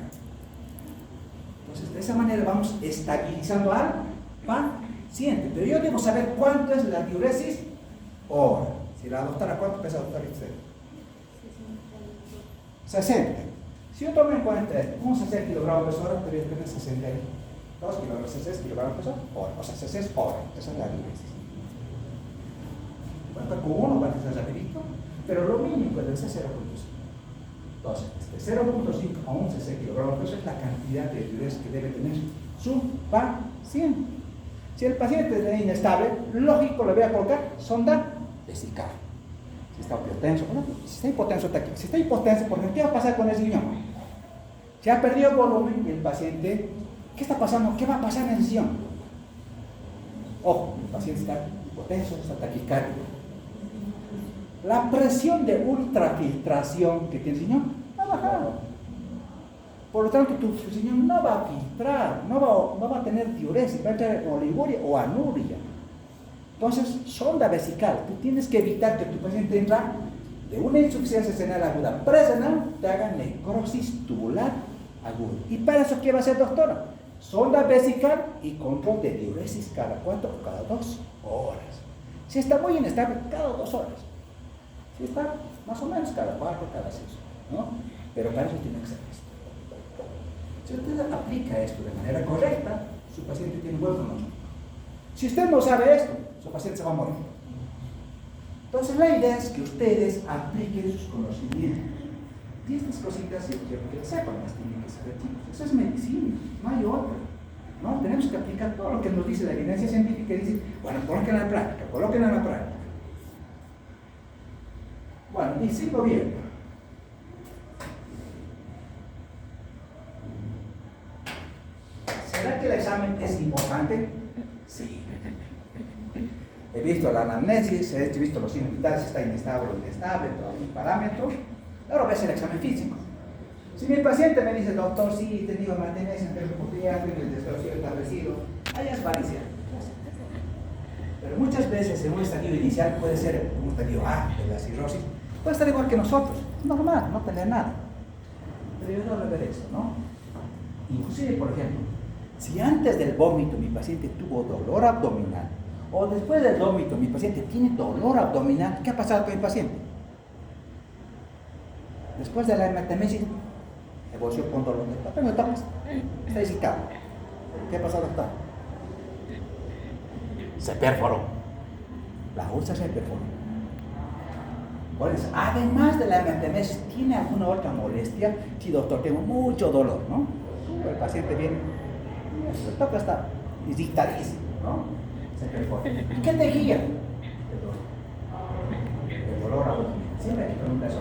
Speaker 1: Entonces, de esa manera vamos estabilizando al paciente. Pero yo debo saber cuánto es la diuresis hora. Si la doctora, ¿cuánto pesa la doctora usted? 60. Si yo tomo en cuenta, vamos a hacer kilogramos por hora, pero yo tengo 62 kilogramos, 60 kilogramos por hora. O sea, 60 horas. Esa es la diuresis. Cuenta con uno, va a ser rapidito, pero lo mínimo debe ser 0.5. Entonces, de 0.5 a 11 kilogramos por hora es la cantidad de diuresis que debe tener su paciente. Si el paciente es inestable, lógico, le voy a colocar sonda vesical. Si está hipotenso, bueno, si está hipotenso, está aquí. Si está hipotenso, por ejemplo, ¿qué va a pasar con el riñón? Se ha perdido volumen y el paciente, ¿qué está pasando? ¿Qué va a pasar en el riñón? Ojo, el paciente está hipotenso, está taquicárdico. La presión de ultrafiltración que tiene el riñón ha bajado. Por lo tanto, tu riñón no va a filtrar, no va a tener diuresis, va a tener oliguria o anuria. Entonces, sonda vesical, tú tienes que evitar que tu paciente entre de una insuficiencia renal aguda presrenal, te haga necrosis tubular aguda. ¿Y para eso qué va a hacer, doctora? Sonda vesical y control de diuresis cada 4 o cada 2 horas. Si está muy inestable, cada 2 horas. Si está más o menos cada 4, cada 6, ¿no? Pero para eso tiene que ser esto. Si usted aplica esto de manera correcta, su paciente tiene buen pronóstico. Si usted no sabe esto, su paciente se va a morir. Entonces la idea es que ustedes apliquen sus conocimientos. Y estas cositas yo quiero que las sepan, las tienen que saber, chicos. Eso es medicina, no hay otra. ¿No? Tenemos que aplicar todo lo que nos dice la evidencia científica y dice, bueno, colóquenla en la práctica, colóquenla en la práctica. Bueno, y sigo bien. ¿Será que el examen es importante? Sí. He visto la anamnesis, he visto los signos vitales, si está inestable o inestable, todos los parámetros. Ahora ves el examen físico. Si mi paciente me dice, doctor, sí, he tenido mantenerse en termopatía, tengo el destrocio establecido, ahí es varicia. Pero muchas veces en un estadio inicial puede ser un estadio A de la cirrosis, puede estar igual que nosotros, normal, no tener nada. Pero yo no ver eso, ¿no? Inclusive, por ejemplo, si antes del vómito mi paciente tuvo dolor abdominal, o después del vómito mi paciente tiene dolor abdominal, ¿qué ha pasado con el paciente? Después de la hematemesis, evolución con dolor de estómago, está disecado. ¿Qué ha pasado, doctor? Se perforó. La úlcera se perforó. Pues, además de la hematemesis, ¿tiene alguna otra molestia? Sí, doctor, tengo mucho dolor, ¿no? El paciente viene, el toque está dictadísimo, ¿no? Se perforó. ¿Y qué te guía? El dolor abdominal. Siempre hay que preguntar eso,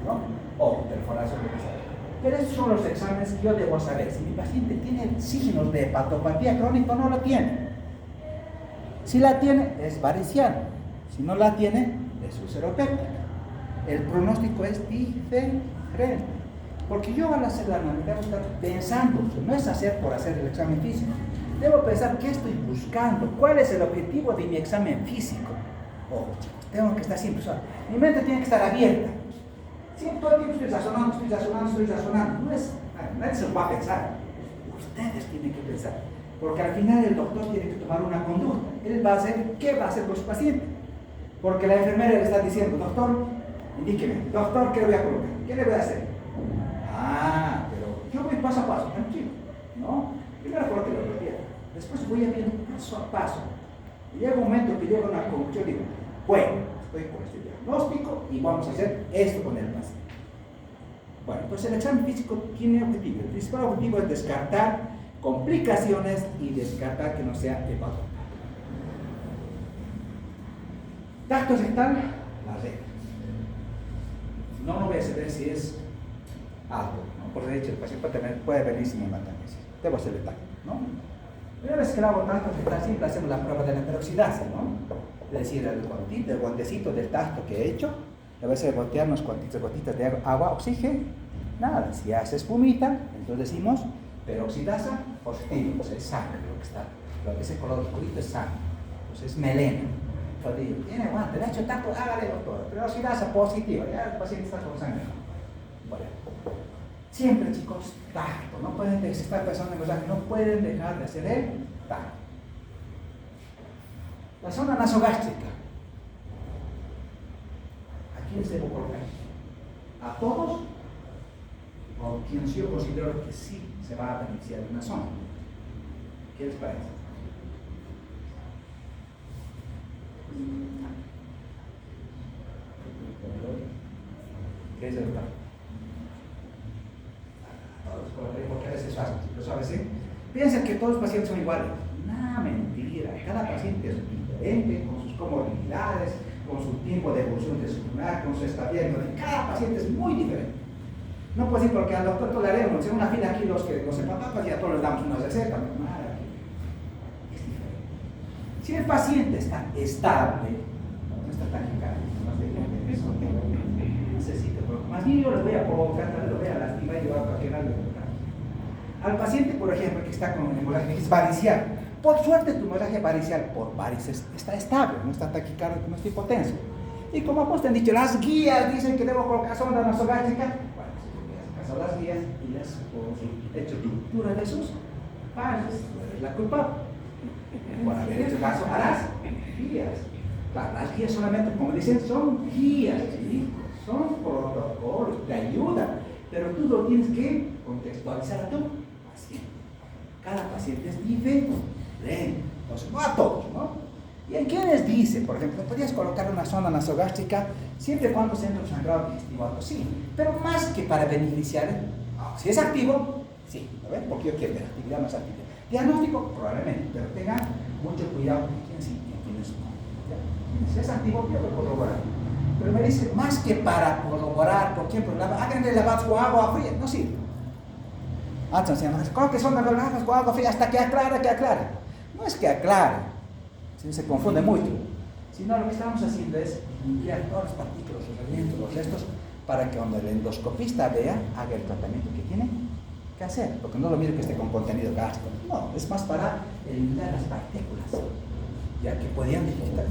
Speaker 1: ¿no? O perforación de pesado. Pero esos son los exámenes que yo debo saber. Si mi paciente tiene signos de hepatopatía crónica o no la tiene. Si la tiene, es variciano. Si no la tiene, es ulceropéptica. El pronóstico es diferente. Porque yo al hacer la análisis debo estar pensando, no es hacer por hacer el examen físico. Debo pensar qué estoy buscando, cuál es el objetivo de mi examen físico. Ojo, chicos, tengo que estar siempre solo. Mi mente tiene que estar abierta. Siempre todo el tiempo estoy razonando. Nadie se lo va a pensar. Ustedes tienen que pensar. Porque al final el doctor tiene que tomar una conducta. Él va a hacer, ¿qué va a hacer con su paciente? Porque la enfermera le está diciendo, doctor, indíqueme, doctor, ¿qué le voy a colocar? ¿Qué le voy a hacer? Ah, pero yo voy paso a paso, tranquilo, ¿no? Primero coloque la rodilla, después voy a ir paso a paso. Y llega un momento que llego a una conclusión y digo, bueno, estoy con este diagnóstico y vamos a hacer esto con el paciente. Bueno, pues el examen físico tiene objetivo. El principal objetivo es descartar complicaciones y descartar que no sea hepatopatía. Tacto rectal, la regla. No voy a saber si es alto, ¿no? Por derecho, el paciente puede venir sin hematemesis. Debo hacer el tacto, ¿no? Una vez que hago tacto rectal, siempre hacemos la prueba de la peroxidasa, ¿no? Es decir, el guantecito del tacto que he hecho, a veces voltear unas gotitas de agua, oxígeno, nada. Si hace espumita, entonces decimos peroxidasa positivo, entonces es sangre lo que ese color oscurito es sangre, entonces es melena. Entonces digo, tiene guante, le ha hecho tacto, hágale doctor, peroxidasa positiva, ya el paciente está con sangre. Bueno, Siempre, chicos, tacto. No pueden, si está pensando en hemorragia, no pueden dejar de hacer el tacto. La zona nasogástrica. ¿A quiénes debo colocar? ¿A todos? ¿O quienes yo considero que sí se va a beneficiar de una zona? ¿Qué les parece? ¿Qué es el tacto? Porque a veces es fácil, ¿lo sabes? ¿Sí? Piensan que todos los pacientes son iguales. Nada, mentira. Cada paciente es diferente, con sus comorbilidades, con su tiempo de evolución celular, con su estabilidad. Cada paciente es muy diferente. No puedo decir porque al doctor le haremos en una fila aquí los hepatapas y a todos les damos una receta. Nada. Es diferente. Si el paciente está estable, no está taquicárdico, necesita, más bien yo les voy a provocar, tal vez lo voy a lastimar y llevar a que nadie lo toque. Al paciente, por ejemplo, que está con hemorragia que es varicial, por suerte tu hemorragia varicial por varices está estable, no está taquicárdico, no está hipotenso. Y como vos te han dicho, las guías dicen que debo colocar sonda nasogástrica. Bueno, si tú las guías y las por hecho ruptura de esos vasos, eres la culpable por haber hecho caso a las guías. Claro, las guías solamente, como dicen, son guías, chicos, son protocolos, te ayudan, pero tú lo tienes que contextualizar a tu paciente. Cada paciente es diferente, entonces no a todos, ¿no? Y en quienes dice, por ejemplo, podrías colocar una sonda nasogástrica siempre y cuando centro sangrado digestivo alto, sí, pero más que para beneficiar, si es activo, sí, ¿no ven? Porque yo quiero ver actividad más activa. Diagnóstico, probablemente, pero tengan mucho cuidado con quién sí y quiénes no. ¿Ya? Si es activo, yo lo corroborar. Pero me dice, más que para corroborar, por ejemplo, háganle lavados con agua fría, no sirve. Entonces, coloque sonda nasogástrica con agua fría hasta que aclare. No es que aclare. Se confunde mucho, sino lo que estamos haciendo es limpiar todas las partículas, los elementos, los restos, para que cuando el endoscopista vea, haga el tratamiento que tiene que hacer, porque no lo mire que esté con contenido gástrico, no, es más para eliminar las partículas, ya que podían dificultar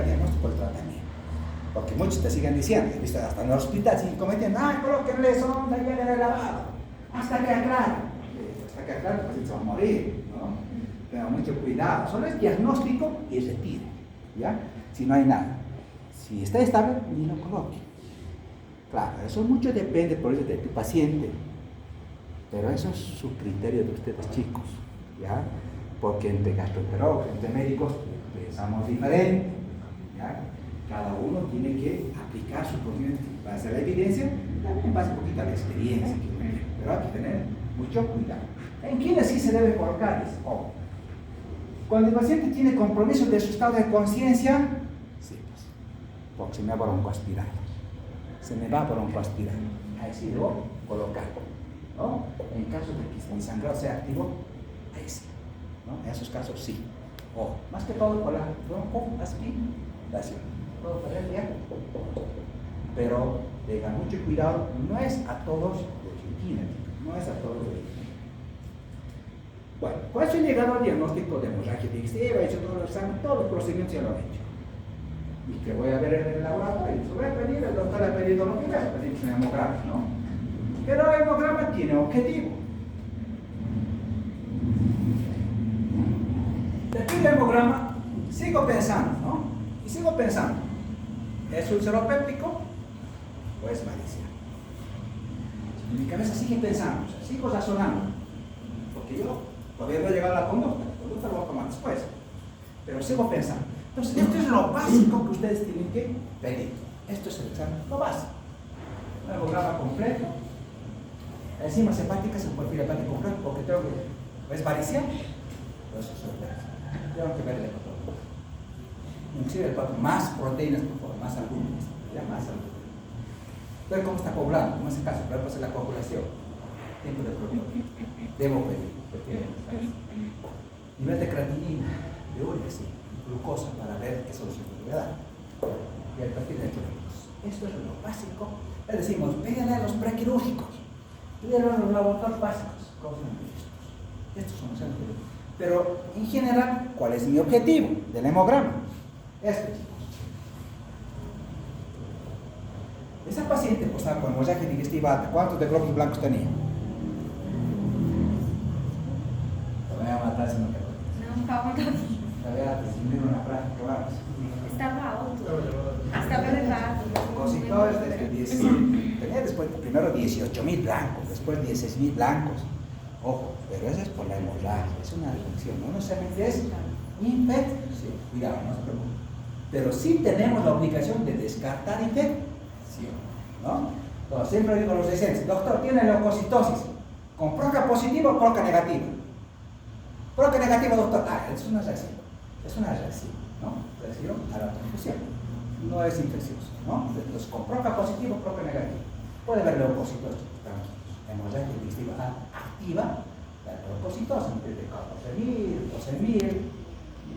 Speaker 1: el diagnóstico del tratamiento, porque muchos te siguen diciendo, he visto hasta en el hospital, siguen cometiendo, colóquenle sonda y hagan el lavado, hasta que aclare, el paciente se va a morir, ¿no? Tenga mucho cuidado, solo es diagnóstico y retire, ¿ya? Si no hay nada. Si está estable, ni lo coloque. Claro, eso mucho depende por eso de tu paciente, pero eso es su criterio de ustedes, chicos, ¿ya? Porque entre gastroenterólogos, entre médicos, pensamos diferente, ¿ya? Cada uno tiene que aplicar su conocimiento en base a la evidencia, también en base un poquito a la experiencia, pero hay que tener mucho cuidado. ¿En quiénes sí se debe colocar? Cuando el paciente tiene compromiso de su estado de conciencia, sí, pues, porque se me va broncoaspirado. Ahí sí debo colocarlo, ¿no? En caso de que mi sangrado sea activo, ahí sí, ¿no? En esos casos sí. O más que todo por la broncoaspiración. Todo para el día. Pero tengan mucho cuidado, no es a todos los rutina, no es a todos los rutina. Bueno, pues he llegado al diagnóstico de hemorragia digestiva, he hecho todos los exámenes, todos los procedimientos ya lo he hecho. Y que voy a ver en el laboratorio, se voy a pedir, el doctor ha pedido lo que vea, pedimos un hemograma, ¿no? Pero el hemograma tiene objetivo. Te pido el hemograma, sigo pensando, ¿no? Y sigo pensando, ¿es úlcero péptico o es varicela? En mi cabeza sigue pensando, o sea, sigo razonando, porque yo todavía no he llegado a la conducta lo voy a tomar después, pero sigo pensando. Entonces, esto es lo básico que ustedes tienen que pedir. Esto es el examen, lo básico. Un hemograma completo, enzimas hepáticas, el perfil hepático completo, porque tengo que, ¿es varicela? Entonces, tengo que ver el hepatología. Inclusive el hepatología, más proteínas, por favor, más algunas, ya más algunas. Ver cómo está poblando, como en ese caso, para hacer la coagulación. Tiempo de proteína. Debo pedir. Nivel de creatinina, de urea, sí, glucosa, para ver qué solución le voy a dar. Y el perfil de electrónicos. Esto es lo básico. Le decimos, pídele a los prequirúrgicos, pídele a los laboratorios básicos. ¿Cómo son estos? Estos son los centros. Pero, en general, ¿cuál es mi objetivo del hemograma? Chicos. Esa paciente, pues, con hemorragia digestiva alta, ¿cuántos de glóbulos blancos tenía? no es de 10.000. Tenía después, primero 18.000 blancos, después 16.000 blancos. Ojo, pero eso es por la hemorragia, es una reacción, no necesariamente es infección. Sí, cuidado, no se preocupe. Pero sí tenemos la obligación de descartar infección, ¿no? Entonces, siempre digo a los residentes, doctor, tiene leucocitosis, con proca positiva o proca negativa. Proca negativa, doctor, es una reacción, ¿no? Reacción a la transfusión, no es infeccioso, ¿no? Entonces, con proca positiva o proca negativa. Puede haber leucocitosis, tranquilos. Hemorragia digestiva activa, la leucocitosis, de 14.000, 12.000,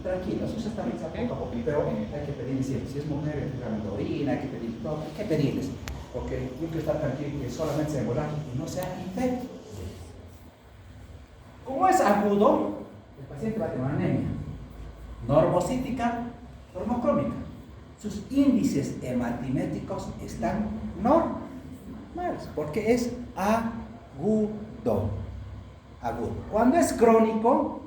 Speaker 1: tranquilos, eso está bien poco a poco, pero hay que pedirles siempre. Si es mujer, realmente orina, hay que pedirles todo, hay que pedirles, porque yo quiero estar tranquilo que solamente sea hemorragia y no sea infecto. Como es agudo, el paciente va a tener una anemia normocítica, normocrónica. Sus índices hematimétricos están normales, porque es agudo. Cuando es crónico,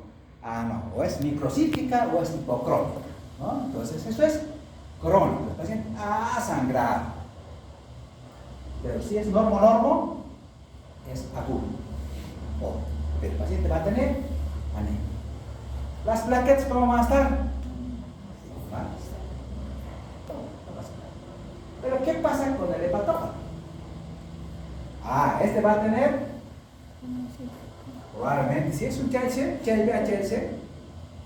Speaker 1: no, o es microcítica o es hipocrónica, ¿no? Entonces eso es crónico, el paciente ha sangrado. Pero si es normo, es agudo. El paciente va a tener anemia. Las plaquetas, ¿cómo van a estar? Pero ¿qué pasa con el hepatófago? Este va a tener, probablemente, si es un VHS,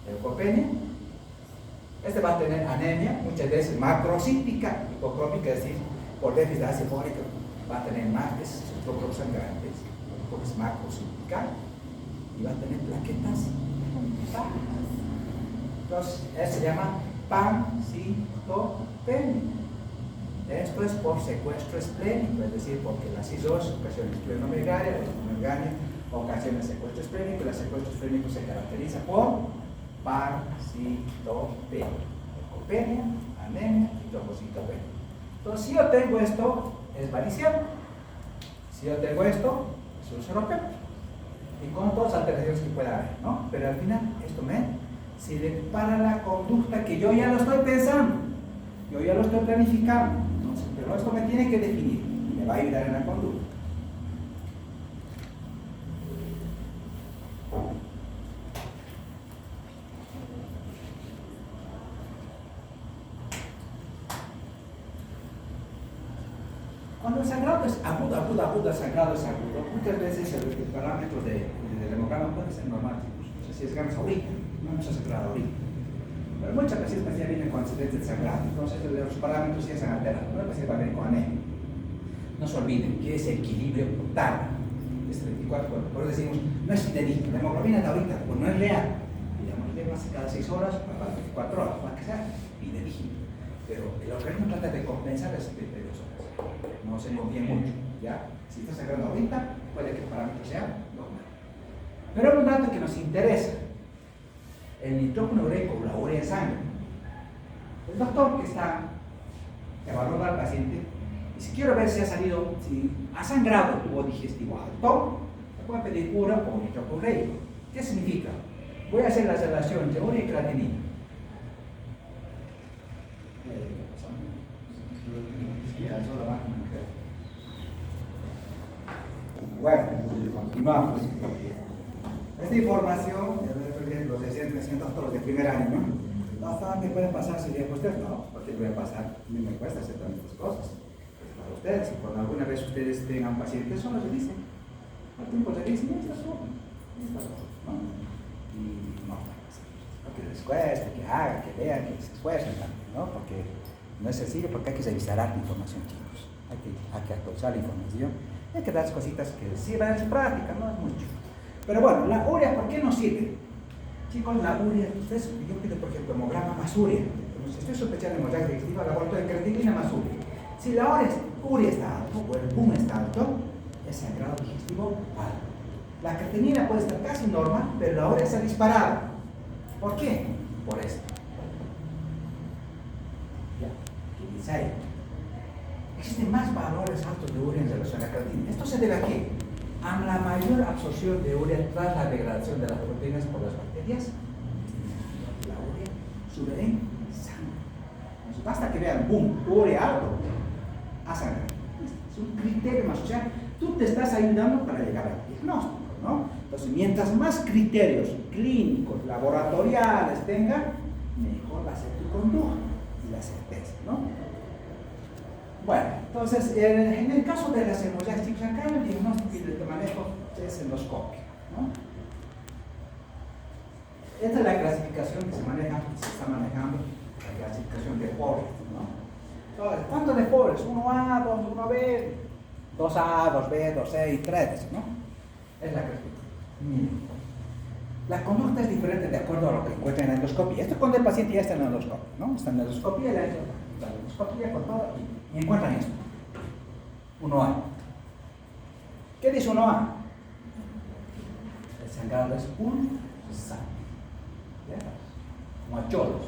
Speaker 1: leucopenia, este va a tener anemia, muchas veces macrocítica, hipocrómica, es decir, por déficit de ácido fólico, va a tener más de sus glóbulos sangrantes, porque es macrocítica, y va a tener plaquetas bajas. Entonces, eso se llama pancitopenia. Esto es por secuestro esplénico, es decir, porque la cistosis ocasiona esplenomegalia, la esplenomegalia ocasiona secuestro esplénico, y el secuestro esplénico se caracteriza por pancitopenia, leucopenia, anemia y trombocitopenia. Entonces, si yo tengo esto, es varicela. Si yo tengo esto, es ulceropenia. Y con todas las alteraciones que pueda haber, ¿no? Pero al final, esto me sirve para la conducta que yo ya lo estoy pensando, yo ya lo estoy planificando. Entonces, pero esto me tiene que definir, me va a ayudar en la conducta. Cuando el sangrado es agudo, el sangrado es agudo, muchas veces el parámetro del hemograma puede ser normal. No sé si es ganas ahorita, no mucho sangrado ahorita. Pero muchas pacientes ya vienen con antecedentes de sangrado, entonces los parámetros ya se han alterado. Una paciente va a venir con anemia. No se olviden que ese equilibrio total es 34, por eso decimos, no es fidedigno, la hemoglobina de ahorita, pues no es real. Digamos, hace cada 6 horas, cada 24 horas, para que sea fidedigno. Pero el organismo trata de compensar ese de 2 horas. No se confíe mucho, ¿ya? Si está sangrando ahorita, puede que el parámetro sea normal. Pero hay un dato que nos interesa: el nitrógeno ureico, la urea en sangre. El doctor que está evaluando al paciente, y si quiero ver si ha salido, si ha sangrado tubo digestivo alto, le puede pedir urea o nitrógeno ureico. ¿Qué significa? Voy a hacer la relación entre urea y creatinina. Bueno, continuamos. Esta información, los residentes todos de primer año, ¿no? Hasta me pueden pasar si día usted, no, porque voy a pasar, a mí me cuesta hacer tantas cosas. Pues para ustedes, si por alguna vez ustedes tengan pacientes, solo se dicen. Al tiempo se dicen, estas son, ¿no? Y no, que les cueste, que hagan, que vean, que se esfuercen también, ¿no? Porque no es sencillo, porque hay que revisar la información, chicos. Hay que actualizar la información. Hay que dar cositas que sirvan en su práctica, no es mucho. Pero bueno, la urea, ¿por qué nos sirve? Chicos, la urea, ustedes, yo pido por ejemplo hemograma más urea. Si estoy sospechando hemorragia digestiva, laboratorio de creatinina más urea. Si la urea está alto o el PUM está alto, es sangrado digestivo alto. La creatinina puede estar casi normal, pero la urea está disparada. ¿Por qué? Por esto. Ya, ¿qué dice ahí? Existen más valores altos de urea en relación a la creatinina. ¿Esto se debe a qué? A la mayor absorción de urea tras la degradación de las proteínas por las bacterias. La urea sube en sangre. Entonces, basta que vean, ¡pum!, urea alto, ha O sea, tú te estás ayudando para llegar al diagnóstico, ¿no? Entonces, mientras más criterios clínicos, laboratoriales tenga, mejor va a ser tu conducta y la certeza, ¿no? Bueno, entonces, en el caso de las hemodiálisis, acá el diagnóstico y el manejo es endoscopio, ¿no? Esta es la clasificación que se está manejando, la clasificación de Forrest, ¿no? Entonces, ¿cuántos de Forrest? 1A, 2, 1B, 2A, 2B, 2C y 3, ¿no? Es la clasificación. La conducta es diferente de acuerdo a lo que encuentra en la endoscopia. Esto cuando el paciente ya está en la endoscopia, ¿no? Está en la endoscopia, la endoscopia con todo y encuentran esto. 1A. ¿Qué dice 1A? El sangrado es pulsante. ¿Ya? Como a cholos.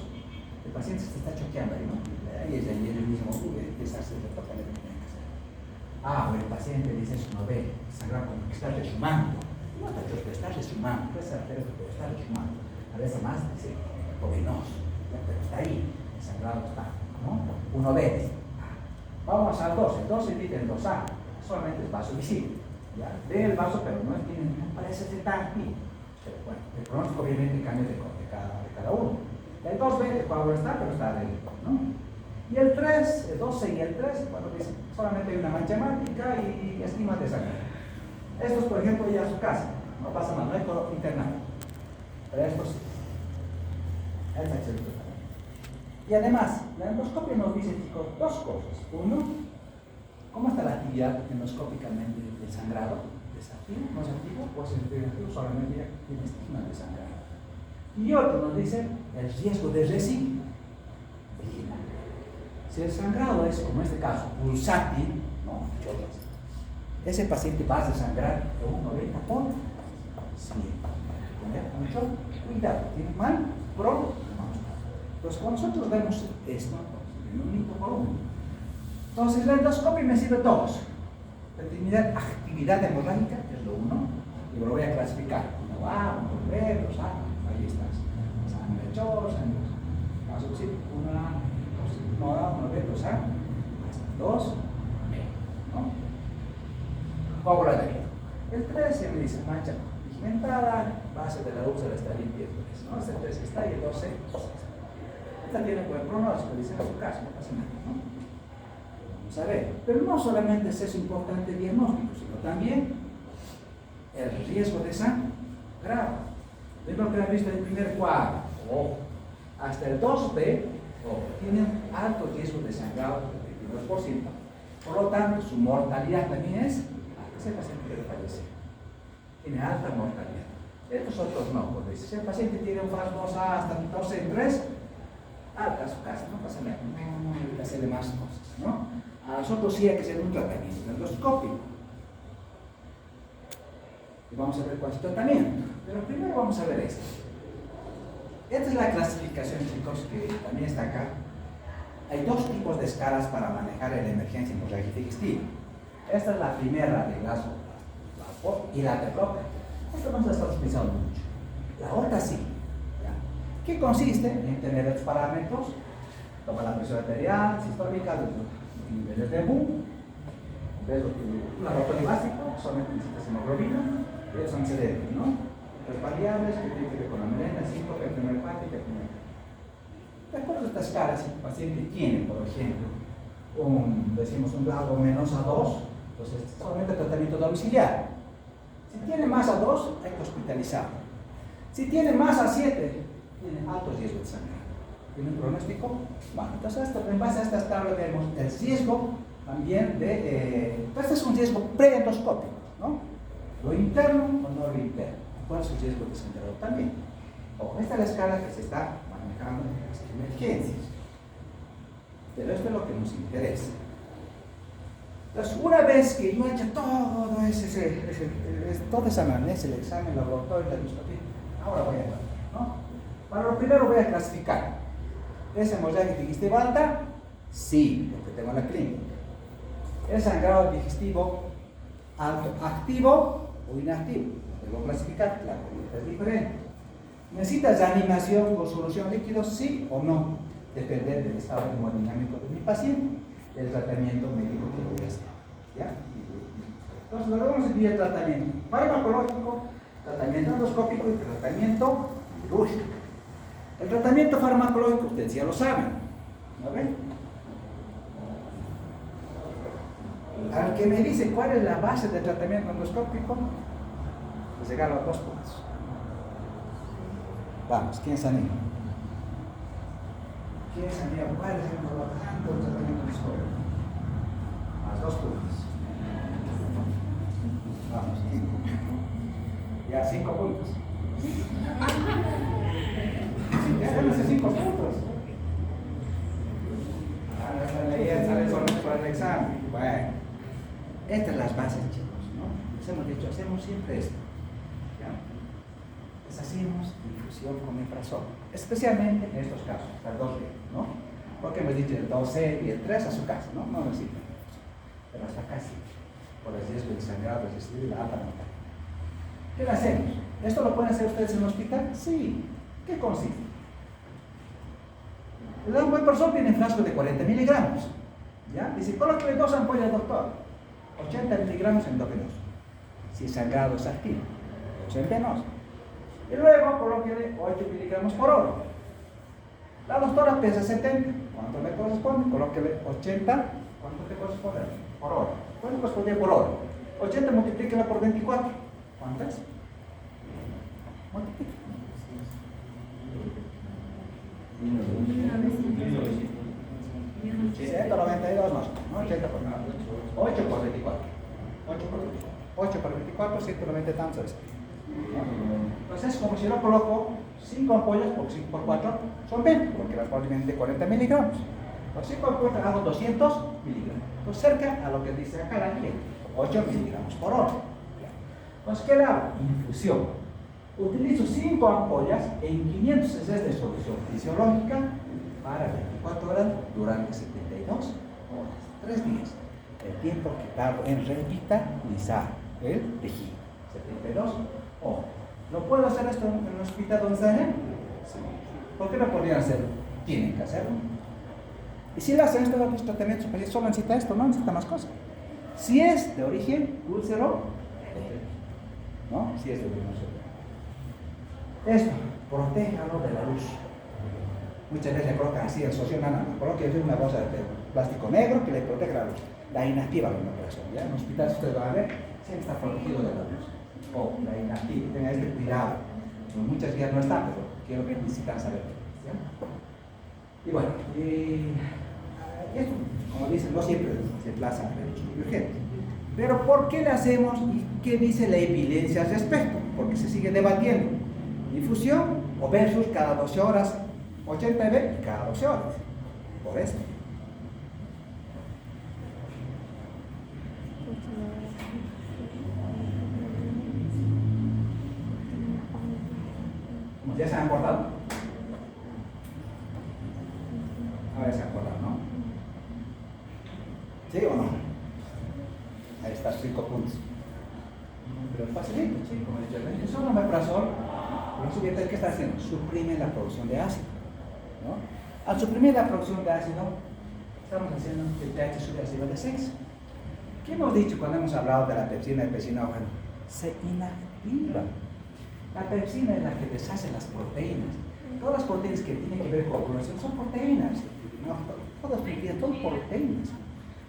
Speaker 1: El paciente se está choqueando ahí, ¿no? Ahí es el mismo, empieza a hacer el papel que tiene que hacer. Ah, o el paciente dice eso no ve, sangrado como que está resumando. No está choque, está resumando, puede ser pero está resumando. A veces más dice povenoso, pero está ahí, el sangrado está, ¿no? Uno ve. Vamos al 12, el 12 dice el 2A, solamente el vaso visible. Ya, ve el vaso, pero no parece ser tan aquí. Pero bueno, el pronóstico obviamente cambia de cada uno. El 2B, el cuadro está, pero está adentro, ¿no? Y el 3, el 12 y el 3, bueno, dice, solamente hay una mancha hemática y estigmas de sangre. Estos, por ejemplo, ya a su casa, no pasa nada, no hay color internado. Pero estos sí. Esta excelente también. Y además, la endoscopia nos dice, chicos, dos cosas. Uno, ¿cómo está la actividad endoscópicamente del sangrado? ¿Es activo? ¿No es activo? ¿O es activo? Solamente tiene estigmas de sangrado. Y otro nos dice el riesgo de recidiva. Si el sangrado es, como en este caso, pulsátil, ¿no? Ese paciente va a desangrar de un 90%. Tener mucho cuidado. ¿Tiene mal? Pro. Entonces, cuando nosotros vemos esto, en un único volumen. Entonces, la endoscopia me sirve todos. Determinar actividad hemorrágica, que es lo 1, y lo voy a clasificar. 1A, 1B, 2A, ahí estás. Sangre chorro, sangre. Caso sí, 1A, 1A, 1B, 2A, hasta 2B, ¿no? Coágula de vida. El 13 me dice mancha pigmentada, base de la úlcera está limpia, ¿no? Es el 13 que está y el 12. Esta tiene buen pronóstico, dice en su caso, no pasa nada, ¿no? Vamos a ver. Pero no solamente es eso importante el diagnóstico, sino también el riesgo de sangrado. Lo que han visto en el primer cuadro, hasta el 2B, tienen alto riesgo de sangrado, del 22%. Por lo tanto, su mortalidad también es. Ese paciente debe fallecer. Tiene alta mortalidad. Estos otros no, porque si el paciente tiene un FAS 2A hasta 12 en 3, alta a su casa, no pasa nada, no hay que hacerle más cosas, ¿no? A nosotros sí hay que hacer un tratamiento endoscópico. Y vamos a ver cuál es el tratamiento. Pero primero vamos a ver esto. Esta es la clasificación, chicos, que también está acá. Hay dos tipos de escalas para manejar la emergencia hemorrágica digestiva. Esta es la primera de gaso y la de bloque. Esto no se está utilizando mucho. La otra sí. ¿Ya? ¿Qué consiste en tener los parámetros? Toma la presión arterial, sistólica, los niveles de BU, un laboratorio básico, solamente necesitas hemoglobina, y son sedentes, ¿no? Las variables que tienen que ver con la melena, 5, primera hepática, de acuerdo a estas escalas, si el paciente tiene, por ejemplo, decimos un grado menos a 2, entonces solamente tratamiento domiciliario. Si tiene más a 2, hay que hospitalizarlo. Si tiene más a 7, tiene alto riesgo de sangrado. ¿Tiene un pronóstico? Bueno, entonces en base a estas tablas vemos el riesgo también de. Entonces es un riesgo preendoscópico, ¿no? Lo interno o no lo interno. ¿Cuál es el riesgo de sangrado también? Esta es la escala que se está manejando en las emergencias. Pero esto es lo que nos interesa. Entonces, una vez que yo he hecho toda esa anamnesis, el examen, el laboratorio, la endoscopia, ahora voy a ver, ¿no? Para lo primero voy a clasificar. ¿Es hemorragia digestiva alta? Sí, lo que tengo en la clínica. ¿Es sangrado digestivo alto, activo o inactivo? Debo clasificar, la conducta es diferente. ¿Necesitas reanimación con solución líquido? Sí o no. Depende del estado hemodinámico de mi paciente, del tratamiento médico que voy a hacer. ¿Ya? Entonces vamos a dividir tratamiento farmacológico, tratamiento endoscópico y tratamiento quirúrgico. El tratamiento farmacológico, ustedes ya lo saben, ¿no ven? Al que me dice cuál es la base del tratamiento endoscópico, les regalo 2 puntos. Vamos, ¿quién se anima? ¿Quién se anima? ¿Cuál es el importante del tratamiento endoscópico? Más 2 puntos. Vamos, 5. Ya 5 puntos. Ya ganas 5 puntos. Ya salen solos para el examen. Bueno, estas son las bases, chicos, ¿no? Les hemos dicho, hacemos siempre esto. ¿Ya? Les hacemos infusión con omeprazol, especialmente en estos casos, hasta el 2B, ¿no? Porque hemos dicho el 2C y el 3 a su casa, ¿no? No necesitan infusión, pero hasta casi, por el riesgo de sangrado, resistir y la alta mortalidad. ¿Qué le hacemos? ¿Esto lo pueden hacer ustedes en el hospital? Sí. ¿Qué consiste? El omeprazol viene en frasco de 40 miligramos. ¿Ya? Dice, colóquele 2 ampollas, doctor. 80 miligramos endovenoso. Si sangrado es activo, es venoso. Y luego colóquele 8 miligramos por hora. La doctora pesa 70. ¿Cuánto le corresponde? Colóquele 80. ¿Cuánto te corresponde? Por hora. ¿Cuánto corresponde por hora? 80 multiplíquela por 24. ¿Cuánto es? Multiplica. 192 más, ¿no? 80 por 4. 8 por 24. 8 por 24, 190 tantos es. Entonces, como si yo coloco 5 ampollas por 5 por 4, son 20, porque las ampollas vienen de 40 miligramos. Por 5 ampollas hago 200 miligramos. Entonces, cerca a lo que dice acá la guía, 8 miligramos por hora. Entonces, ¿qué le hago? Infusión. Utilizo 5 ampollas en 500 cc de solución fisiológica para 24 horas durante 72 horas, 3 días. El tiempo que tardo en revitalizar el tejido, 72 horas. ¿No puedo hacer esto en el hospital donde está? Sí. ¿Por qué no podrían hacerlo? Tienen que hacerlo. Y si le hacen estos tratamientos, pues solo necesita esto, no necesita más cosas. Si es de origen úlcero, ¿no? Si es de origen úlcero. Esto, protéjalo de la luz. Muchas veces le colocan así el socio, no, coloque una bolsa de plástico negro que le protege la luz. La inactiva la operación, ¿ya? En hospitales ustedes van a ver, siempre está protegido de la luz. O la inactiva, tengan este cuidado. Muchas guías no están, pero quiero que necesitan saber. ¿Ya? Y bueno, esto, como dicen, no siempre se plaza el urgente. Pero ¿por qué le hacemos y qué dice la evidencia al respecto? Porque se sigue debatiendo. Infusión o versus cada 12 horas, 80 ml cada 12 horas. Por esto. ¿Ya se han acordado? A ver, se han acordado, ¿no? ¿Sí o no? Ahí está, 5 puntos. Pero facilito, sí, como he dicho, la infusión de omeprazol, ¿qué está haciendo? Suprime la producción de ácido, ¿no? Al suprimir la producción de ácido, estamos haciendo que el pH sube arriba de 6. ¿Qué hemos dicho cuando hemos hablado de la pepsina y pepsinógeno? Se inactiva. La pepsina es la que deshace las proteínas. Todas las proteínas que tienen que ver con coagulación son proteínas, ¿no? Todas proteínas.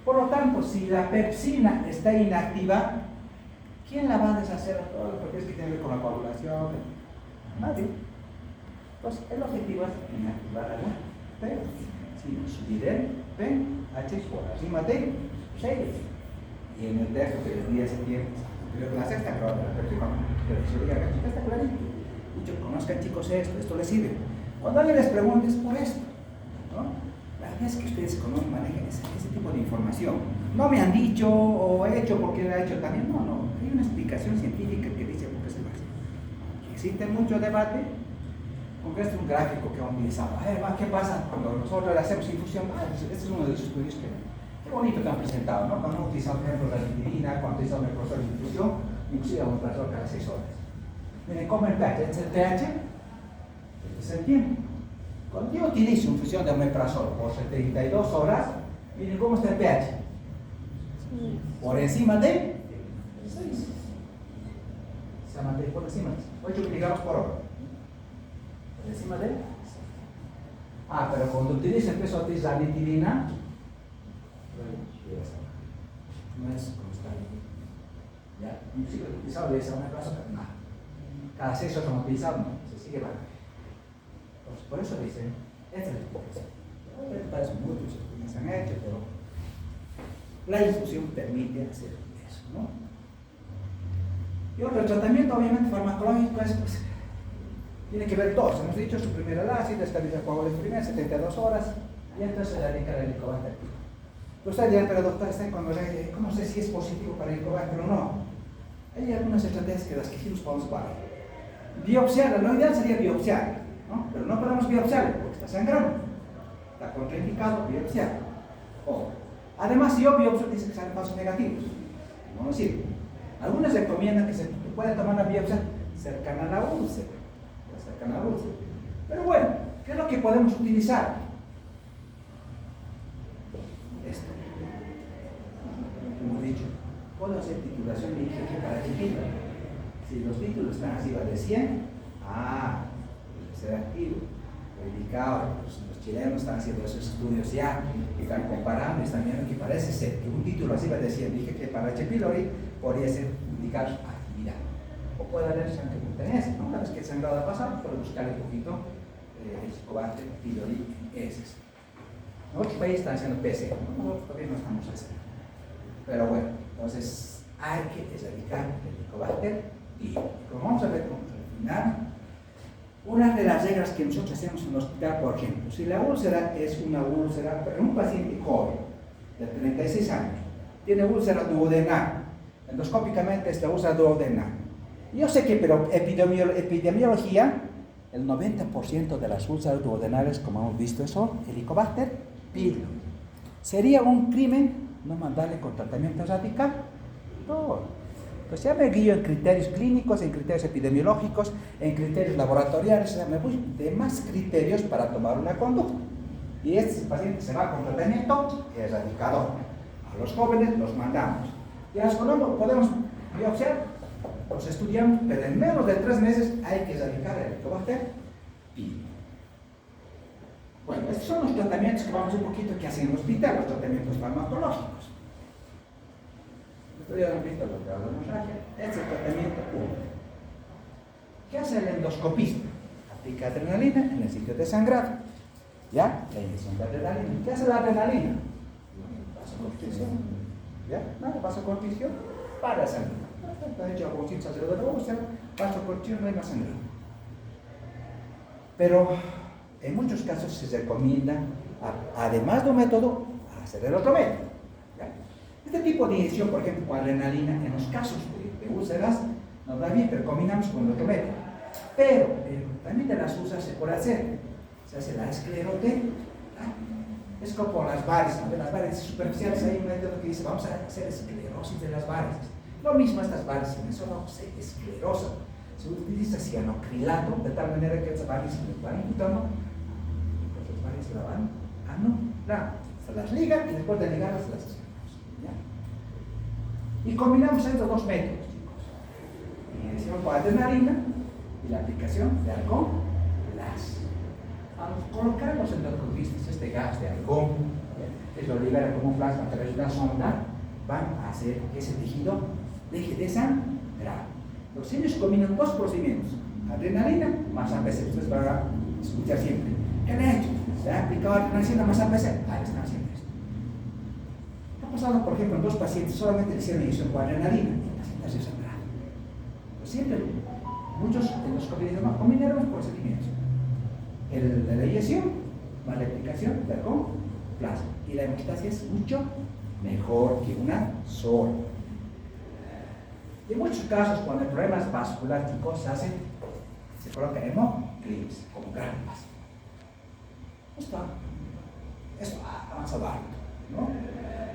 Speaker 1: Por lo tanto, si la pepsina está inactiva, ¿quién la va a deshacer? Todas las proteínas que tienen que ver con la coagulación. Nadie. Entonces, el objetivo es inactivar la P. Si subir el pH por encima de 6. Y en el texto que les di ese tiempo, creo que la sexta, creo que la perfecta, pero si diga, está clarito. Muchos conozcan, chicos, esto les sirve. Cuando alguien les pregunte, es por esto, ¿no? La verdad es que ustedes manejan ese tipo de información. No me han dicho o he hecho porque lo he hecho también. No. Hay una explicación científica que dice por qué se lo hace. Existe mucho debate, porque este es un gráfico que han utilizado. ¿Qué pasa cuando nosotros le hacemos infusión? Este es uno de los estudios que qué bonito que han presentado, ¿no? Cuando han utilizado ejemplos de la litirina, cuando utilizan el proceso de infusión, inclusive un proceso cada 6 horas. Miren cómo el pH, este es el pH, este es el tiempo. Cuando yo utilizo infusión de omeprazol por 72 horas, miren cómo está el pH. Por encima de 6. mantener por encima de 8 miligramos por hora. Por encima de. Pero cuando utiliza empezó a utilizar litilina, no es constante. Ya, inclusive utilizado de esa una clase, pero nada. Cada 6 horas no utilizado, no, se sigue bajando. Entonces, por eso dicen, esta es la hipótesis. Parece muchos estudios se han hecho, pero la infusión permite hacer eso, ¿no? Y otro tratamiento, obviamente, farmacológico es, pues, tiene que ver dos. Hemos dicho suprimir el ácido, estabilizar el coágulo de primer 72 horas, y entonces se le dedica el helicobacter. Usted dirá, pero doctor, ¿cómo sé si es positivo para el helicobacter o no? Hay algunas estrategias que las que sí nos podemos parar. Biopsiar, lo ideal sería biopsiar, ¿no? Pero no podemos biopsiar porque está sangrando. Está contraindicado biopsiar. Además, si yo biopsio, dice que salen falsos negativos. No sirve. Algunos recomiendan que se pueda tomar una biopsia cercana a la úlcera. Pero bueno, ¿qué es lo que podemos utilizar? Esto. Hemos dicho, puedo hacer titulación de IgG para chiquito. Si los títulos están arriba de 100, ser activo. Indicado, los chilenos están haciendo esos estudios ya, y están comparando y están viendo que parece ser que un título arriba de 100 IgG para H. pylori podría ser indicar actividad. O puede haber sangre montañesa, ¿no? Una vez que el sangrado ha pasado, puede buscar un poquito el Helicobacter pylori en heces. En otros países están haciendo PCR, ¿no? Nosotros todavía no estamos haciendo. Pero bueno, entonces hay que erradicar el Helicobacter y como vamos a ver al final, una de las reglas que nosotros hacemos en el hospital, por ejemplo, si la úlcera es una úlcera, pero un paciente joven de 36 años, tiene úlcera duodenal, endoscópicamente esta úlcera duodenal. Yo sé que, pero epidemiología, el 90% de las úlceras duodenales, como hemos visto, son Helicobacter pylori. ¿Sería un crimen no mandarle con tratamiento radical? No. Pues ya me guío en criterios clínicos, en criterios epidemiológicos, en criterios laboratoriales, o sea, me voy de más criterios para tomar una conducta. Y este paciente se va con tratamiento erradicador. A los jóvenes los mandamos. Y a los colomos podemos biopsiar, los estudiamos, pero en menos de 3 meses hay que erradicar el Helicobacter pylori. Bueno, estos son los tratamientos que vamos un poquito que hacen en el hospital, los tratamientos farmacológicos. Ya han visto lo que hablamos aquí. Este es el tratamiento 1. ¿Qué hace el endoscopista? Aplica adrenalina en el sitio de sangrado. ¿Ya? La inyección de adrenalina. ¿Qué hace la adrenalina? Vasoconstricción. ¿Ya? Nada, vasoconstricción para sangrar. Está hecho a bolsitas de la úlcera, vasoconstricción, no hay más sangrado. Pero en muchos casos se recomienda, además de un método, hacer el otro método. Este tipo de inyección, por ejemplo, con adrenalina, en los casos de úlceras, nos va bien, pero combinamos con el otro método. Pero también de las úlceras se puede hacer. Se hace la escleroterapia. Es como las varices, ¿no? De las varices superficiales hay un método que dice, vamos a hacer esclerosis de las varices. Lo mismo estas varices, en eso no se esclerosa. Se utiliza cianocrilato, de tal manera que estas varices se van imputando, pues las varices la van anular. Se las ligan y después de ligarlas se las hacen. Y combinamos estos dos métodos, chicos. Inyección con adrenalina y la aplicación de argón gas. Al colocar los endoscopistas este gas de argón, que lo libera como un plasma a través de una sonda, van a hacer que ese tejido deje de sangrar. Los ellos combinan dos procedimientos: adrenalina más APC. Ustedes van a escuchar siempre. ¿Qué han hecho? Se ha aplicado adrenalina más APC. Ahí están haciendo esto. Ha pasado, por ejemplo, en 2 pacientes, solamente le hicieron inyección con adrenalina y el paciente se sangrado. Pues siempre, muchos endoscopistas combinaron los procedimientos. La inyección más la aplicación de argón plasma. Y la hemostasia es mucho mejor que una sola. Y en muchos casos, cuando el problema es vascular, chicos, se coloca hemoclips como gránulas. Esto ha avanzado harto, ¿no?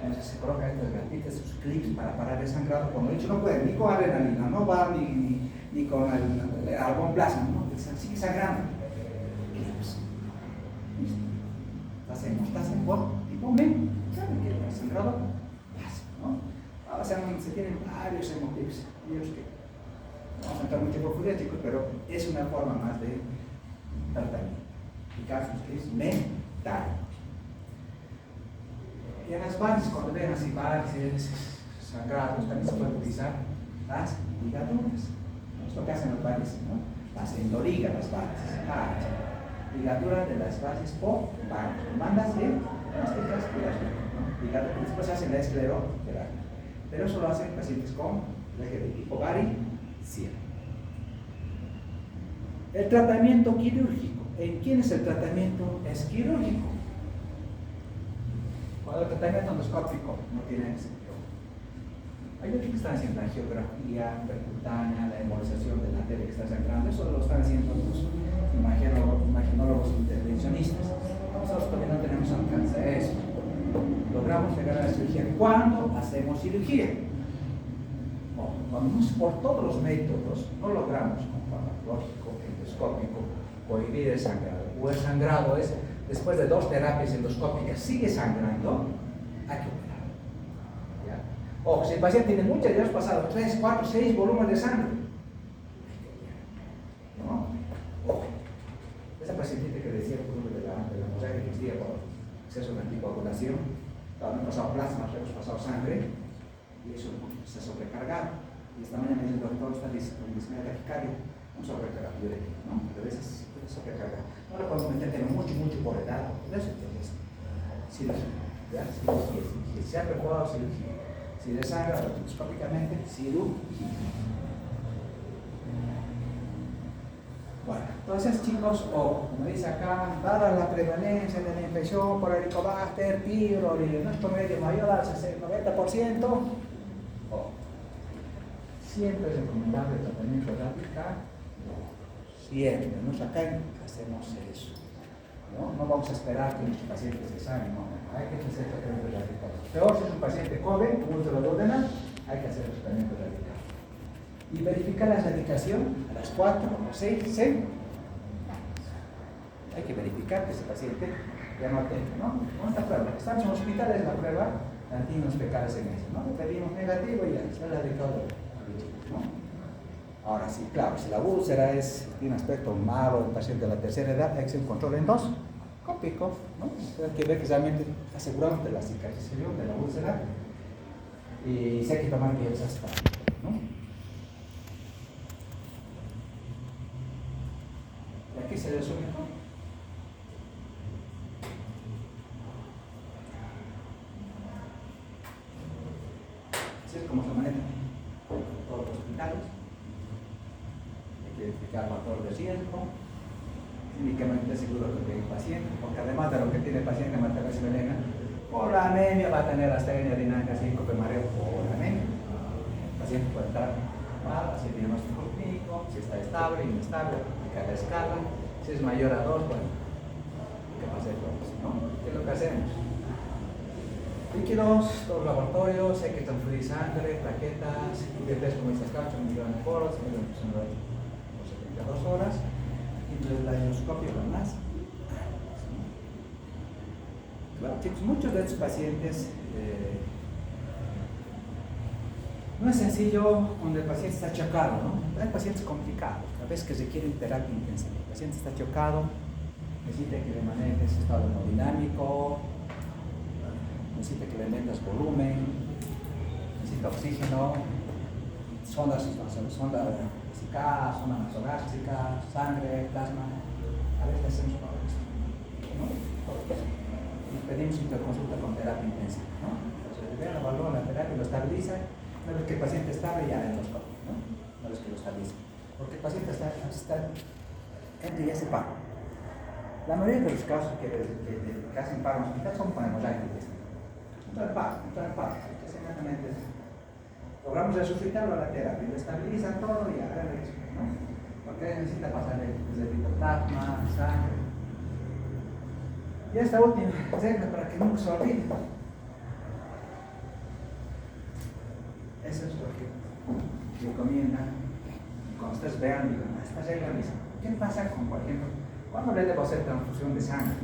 Speaker 1: Entonces se colocan estos granitos, sus clips para parar el sangrado. Como he dicho, no pueden ni con adrenalina, no va ni con el argón plasma, ¿no? Sigue sangrando. Clips. ¿Listo? Las hemostasia por tipo M, saben que el sangrado pasa, ¿no? Ahora se tienen varios hemoclips, ellos que vamos a entrar mucho en profundidad, chicos, pero es una forma más de tratamiento. El caso es mental. Y en las varices, cuando ven así varices, sangrados, también se puede utilizar las ligaduras. Es lo que hacen las varices, ¿no? Las endoligan las varices. Ligadura de las varices por varices. Mandas de plásticas y las después hacen la escleroterapia. Pero eso lo hacen pacientes con eje de tipo varicela. El tratamiento quirúrgico. ¿En quién es el tratamiento? Es quirúrgico. Cuando el tratamiento endoscópico no tiene sentido. Hay otros que están haciendo la angiografía percutánea, la embolización de la arteria que está sangrando. Eso lo están haciendo los imaginólogos intervencionistas. Nosotros todavía no tenemos alcance a eso. Logramos llegar a la cirugía. ¿Cuándo hacemos cirugía? Vamos por todos los métodos, no logramos con farmacológico, endoscópico, cohibir el sangrado. O el sangrado es, después de 2 terapias endoscópicas, sigue sangrando, hay que operar. ¿Ya? O si el paciente tiene muchas, ya hemos pasado 3, 4, 6 volúmenes de sangre, ¿no? Esa pacientita que decía el volumen de la mosaica que existía por exceso de anticoagulación, hemos pasado plasma, hemos pasado sangre, y eso se ha sobrecargado. Y esta mañana me dice el doctor, está con disnea taquicardia, un sobrecargado, ¿no? Pero a veces sobrecarga. No lo podemos meter mucho por edad, por eso es cirugía. Si se ha perforado, cirugía. Si desangra endoscópicamente, cirugía. Bueno, entonces chicos, como dice acá, dada la prevalencia de la infección por Helicobacter pylori en nuestro medio mayor al 90%, siempre es recomendable el tratamiento radical. Siempre, nosotros acá hacemos eso. No vamos a esperar que nuestros pacientes se sanen, no, hay que hacer tratamiento radical. Peor si es un paciente joven, ultraduodenal, hay que hacer tratamiento radical. Y verificar la erradicación a las 4 o 6 semanas. Hay que verificar que ese paciente ya no tenga, ¿no? Con esta prueba, estamos en hospitales, la prueba de antígenos fecales en eso, ¿no? Le pedimos negativo y ya, está erradicado, ¿no? Ahora sí, claro, si la úlcera tiene un aspecto malo del paciente de la tercera edad, hay que hacer un control endoscópico, ¿no? Hay que ver que realmente aseguramos de la cicatrización de la úlcera y se hay que tomar piezas para, ¿no? Y aquí se resume todo. Así es como se maneja todos los hospitales. Identificar factor de riesgo, clínicamente seguro que tiene el paciente, porque además de lo que tiene el paciente materna y venena, por la anemia va a tener astenia, dinámica, síncope, mareo, por la anemia. El paciente puede estar mal, así el diagnóstico clínico, si está estable, inestable, aplicar la escala, si es mayor a 2, bueno, ¿qué pasa entonces? ¿No? ¿Qué es lo que hacemos? Líquidos, todos los laboratorios, hay que transferir sangre, plaquetas, test como estas cachas, 1 millón de poros, 2 horas, y entonces la endoscopia lo más. Claro, chicos, muchos de estos pacientes no es sencillo cuando el paciente está chocado, ¿no? Hay pacientes complicados, a veces que requieren terapia intensiva. El paciente está chocado, necesita que le manejes estado hemodinámico, necesita que le metas volumen, necesita oxígeno, sonda sonda nasogástrica, sangre, plasma. A veces hacemos todo esto, ¿no? Y pedimos interconsulta con terapia intensiva, ¿no? Entonces, vean, evalúan la terapia, lo estabilizan. Una vez que el paciente está estable, ya endoscopio, ¿no? Una vez que lo estabilizan. Porque el paciente está entra y ya se para. La mayoría de los casos que hacen paro en hospital son con hemorragia. Entrar paro. Logramos resucitarlo a la terapia, lo estabilizan todo y ahora ¿no? Porque necesita pasar desde el pitoplasma, sangre. Y esta última regla para que nunca se olvide. Eso es lo que recomiendan. Cuando ustedes vean, digan, esta regla misma. ¿Qué pasa con, por ejemplo, cuándo le debo hacer transfusión de sangre?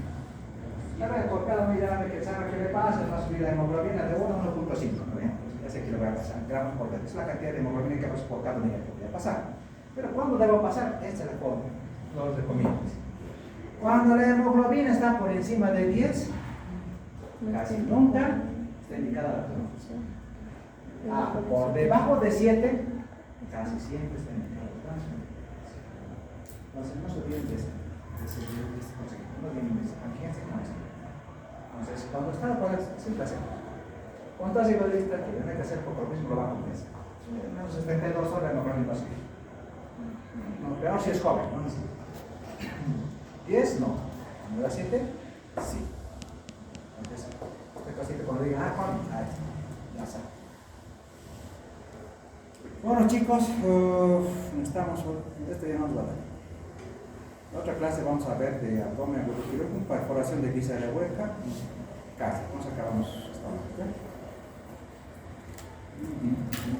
Speaker 1: Por cada unidad de sangre que le pasa, va a subir la hemoglobina de 1 a 1.5, ¿no? Ya sé que le voy a pasar, gramos por vez. Es la cantidad de hemoglobina que pasa por cada unidad que voy a pasar. Pero ¿cuándo debo pasar? Esta es la forma, los recomiendo. Cuando la hemoglobina está por encima de 10, casi nunca está indicada la transfusión. Por debajo de 7, casi siempre está indicada la transfusión. Entonces no se olviden de este consejo, no olviden de esta agencia con esto. Entonces, cuando está por el simple hacer. Cuando está igualista, que tiene que hacer poco lo mismo, lo va a compensar. Menos de 32 horas no van a pasar. No, peor si es joven, no necesita. 10, no. Cuando da 7, sí. Entonces, este cosito cuando diga, Juan, ya está. Bueno, chicos, estamos, esto ya nos va a dar. La otra clase vamos a ver de abdomen agudo, perforación de guisa de la hueca, casi, nos acabamos esta hora. ¿Okay?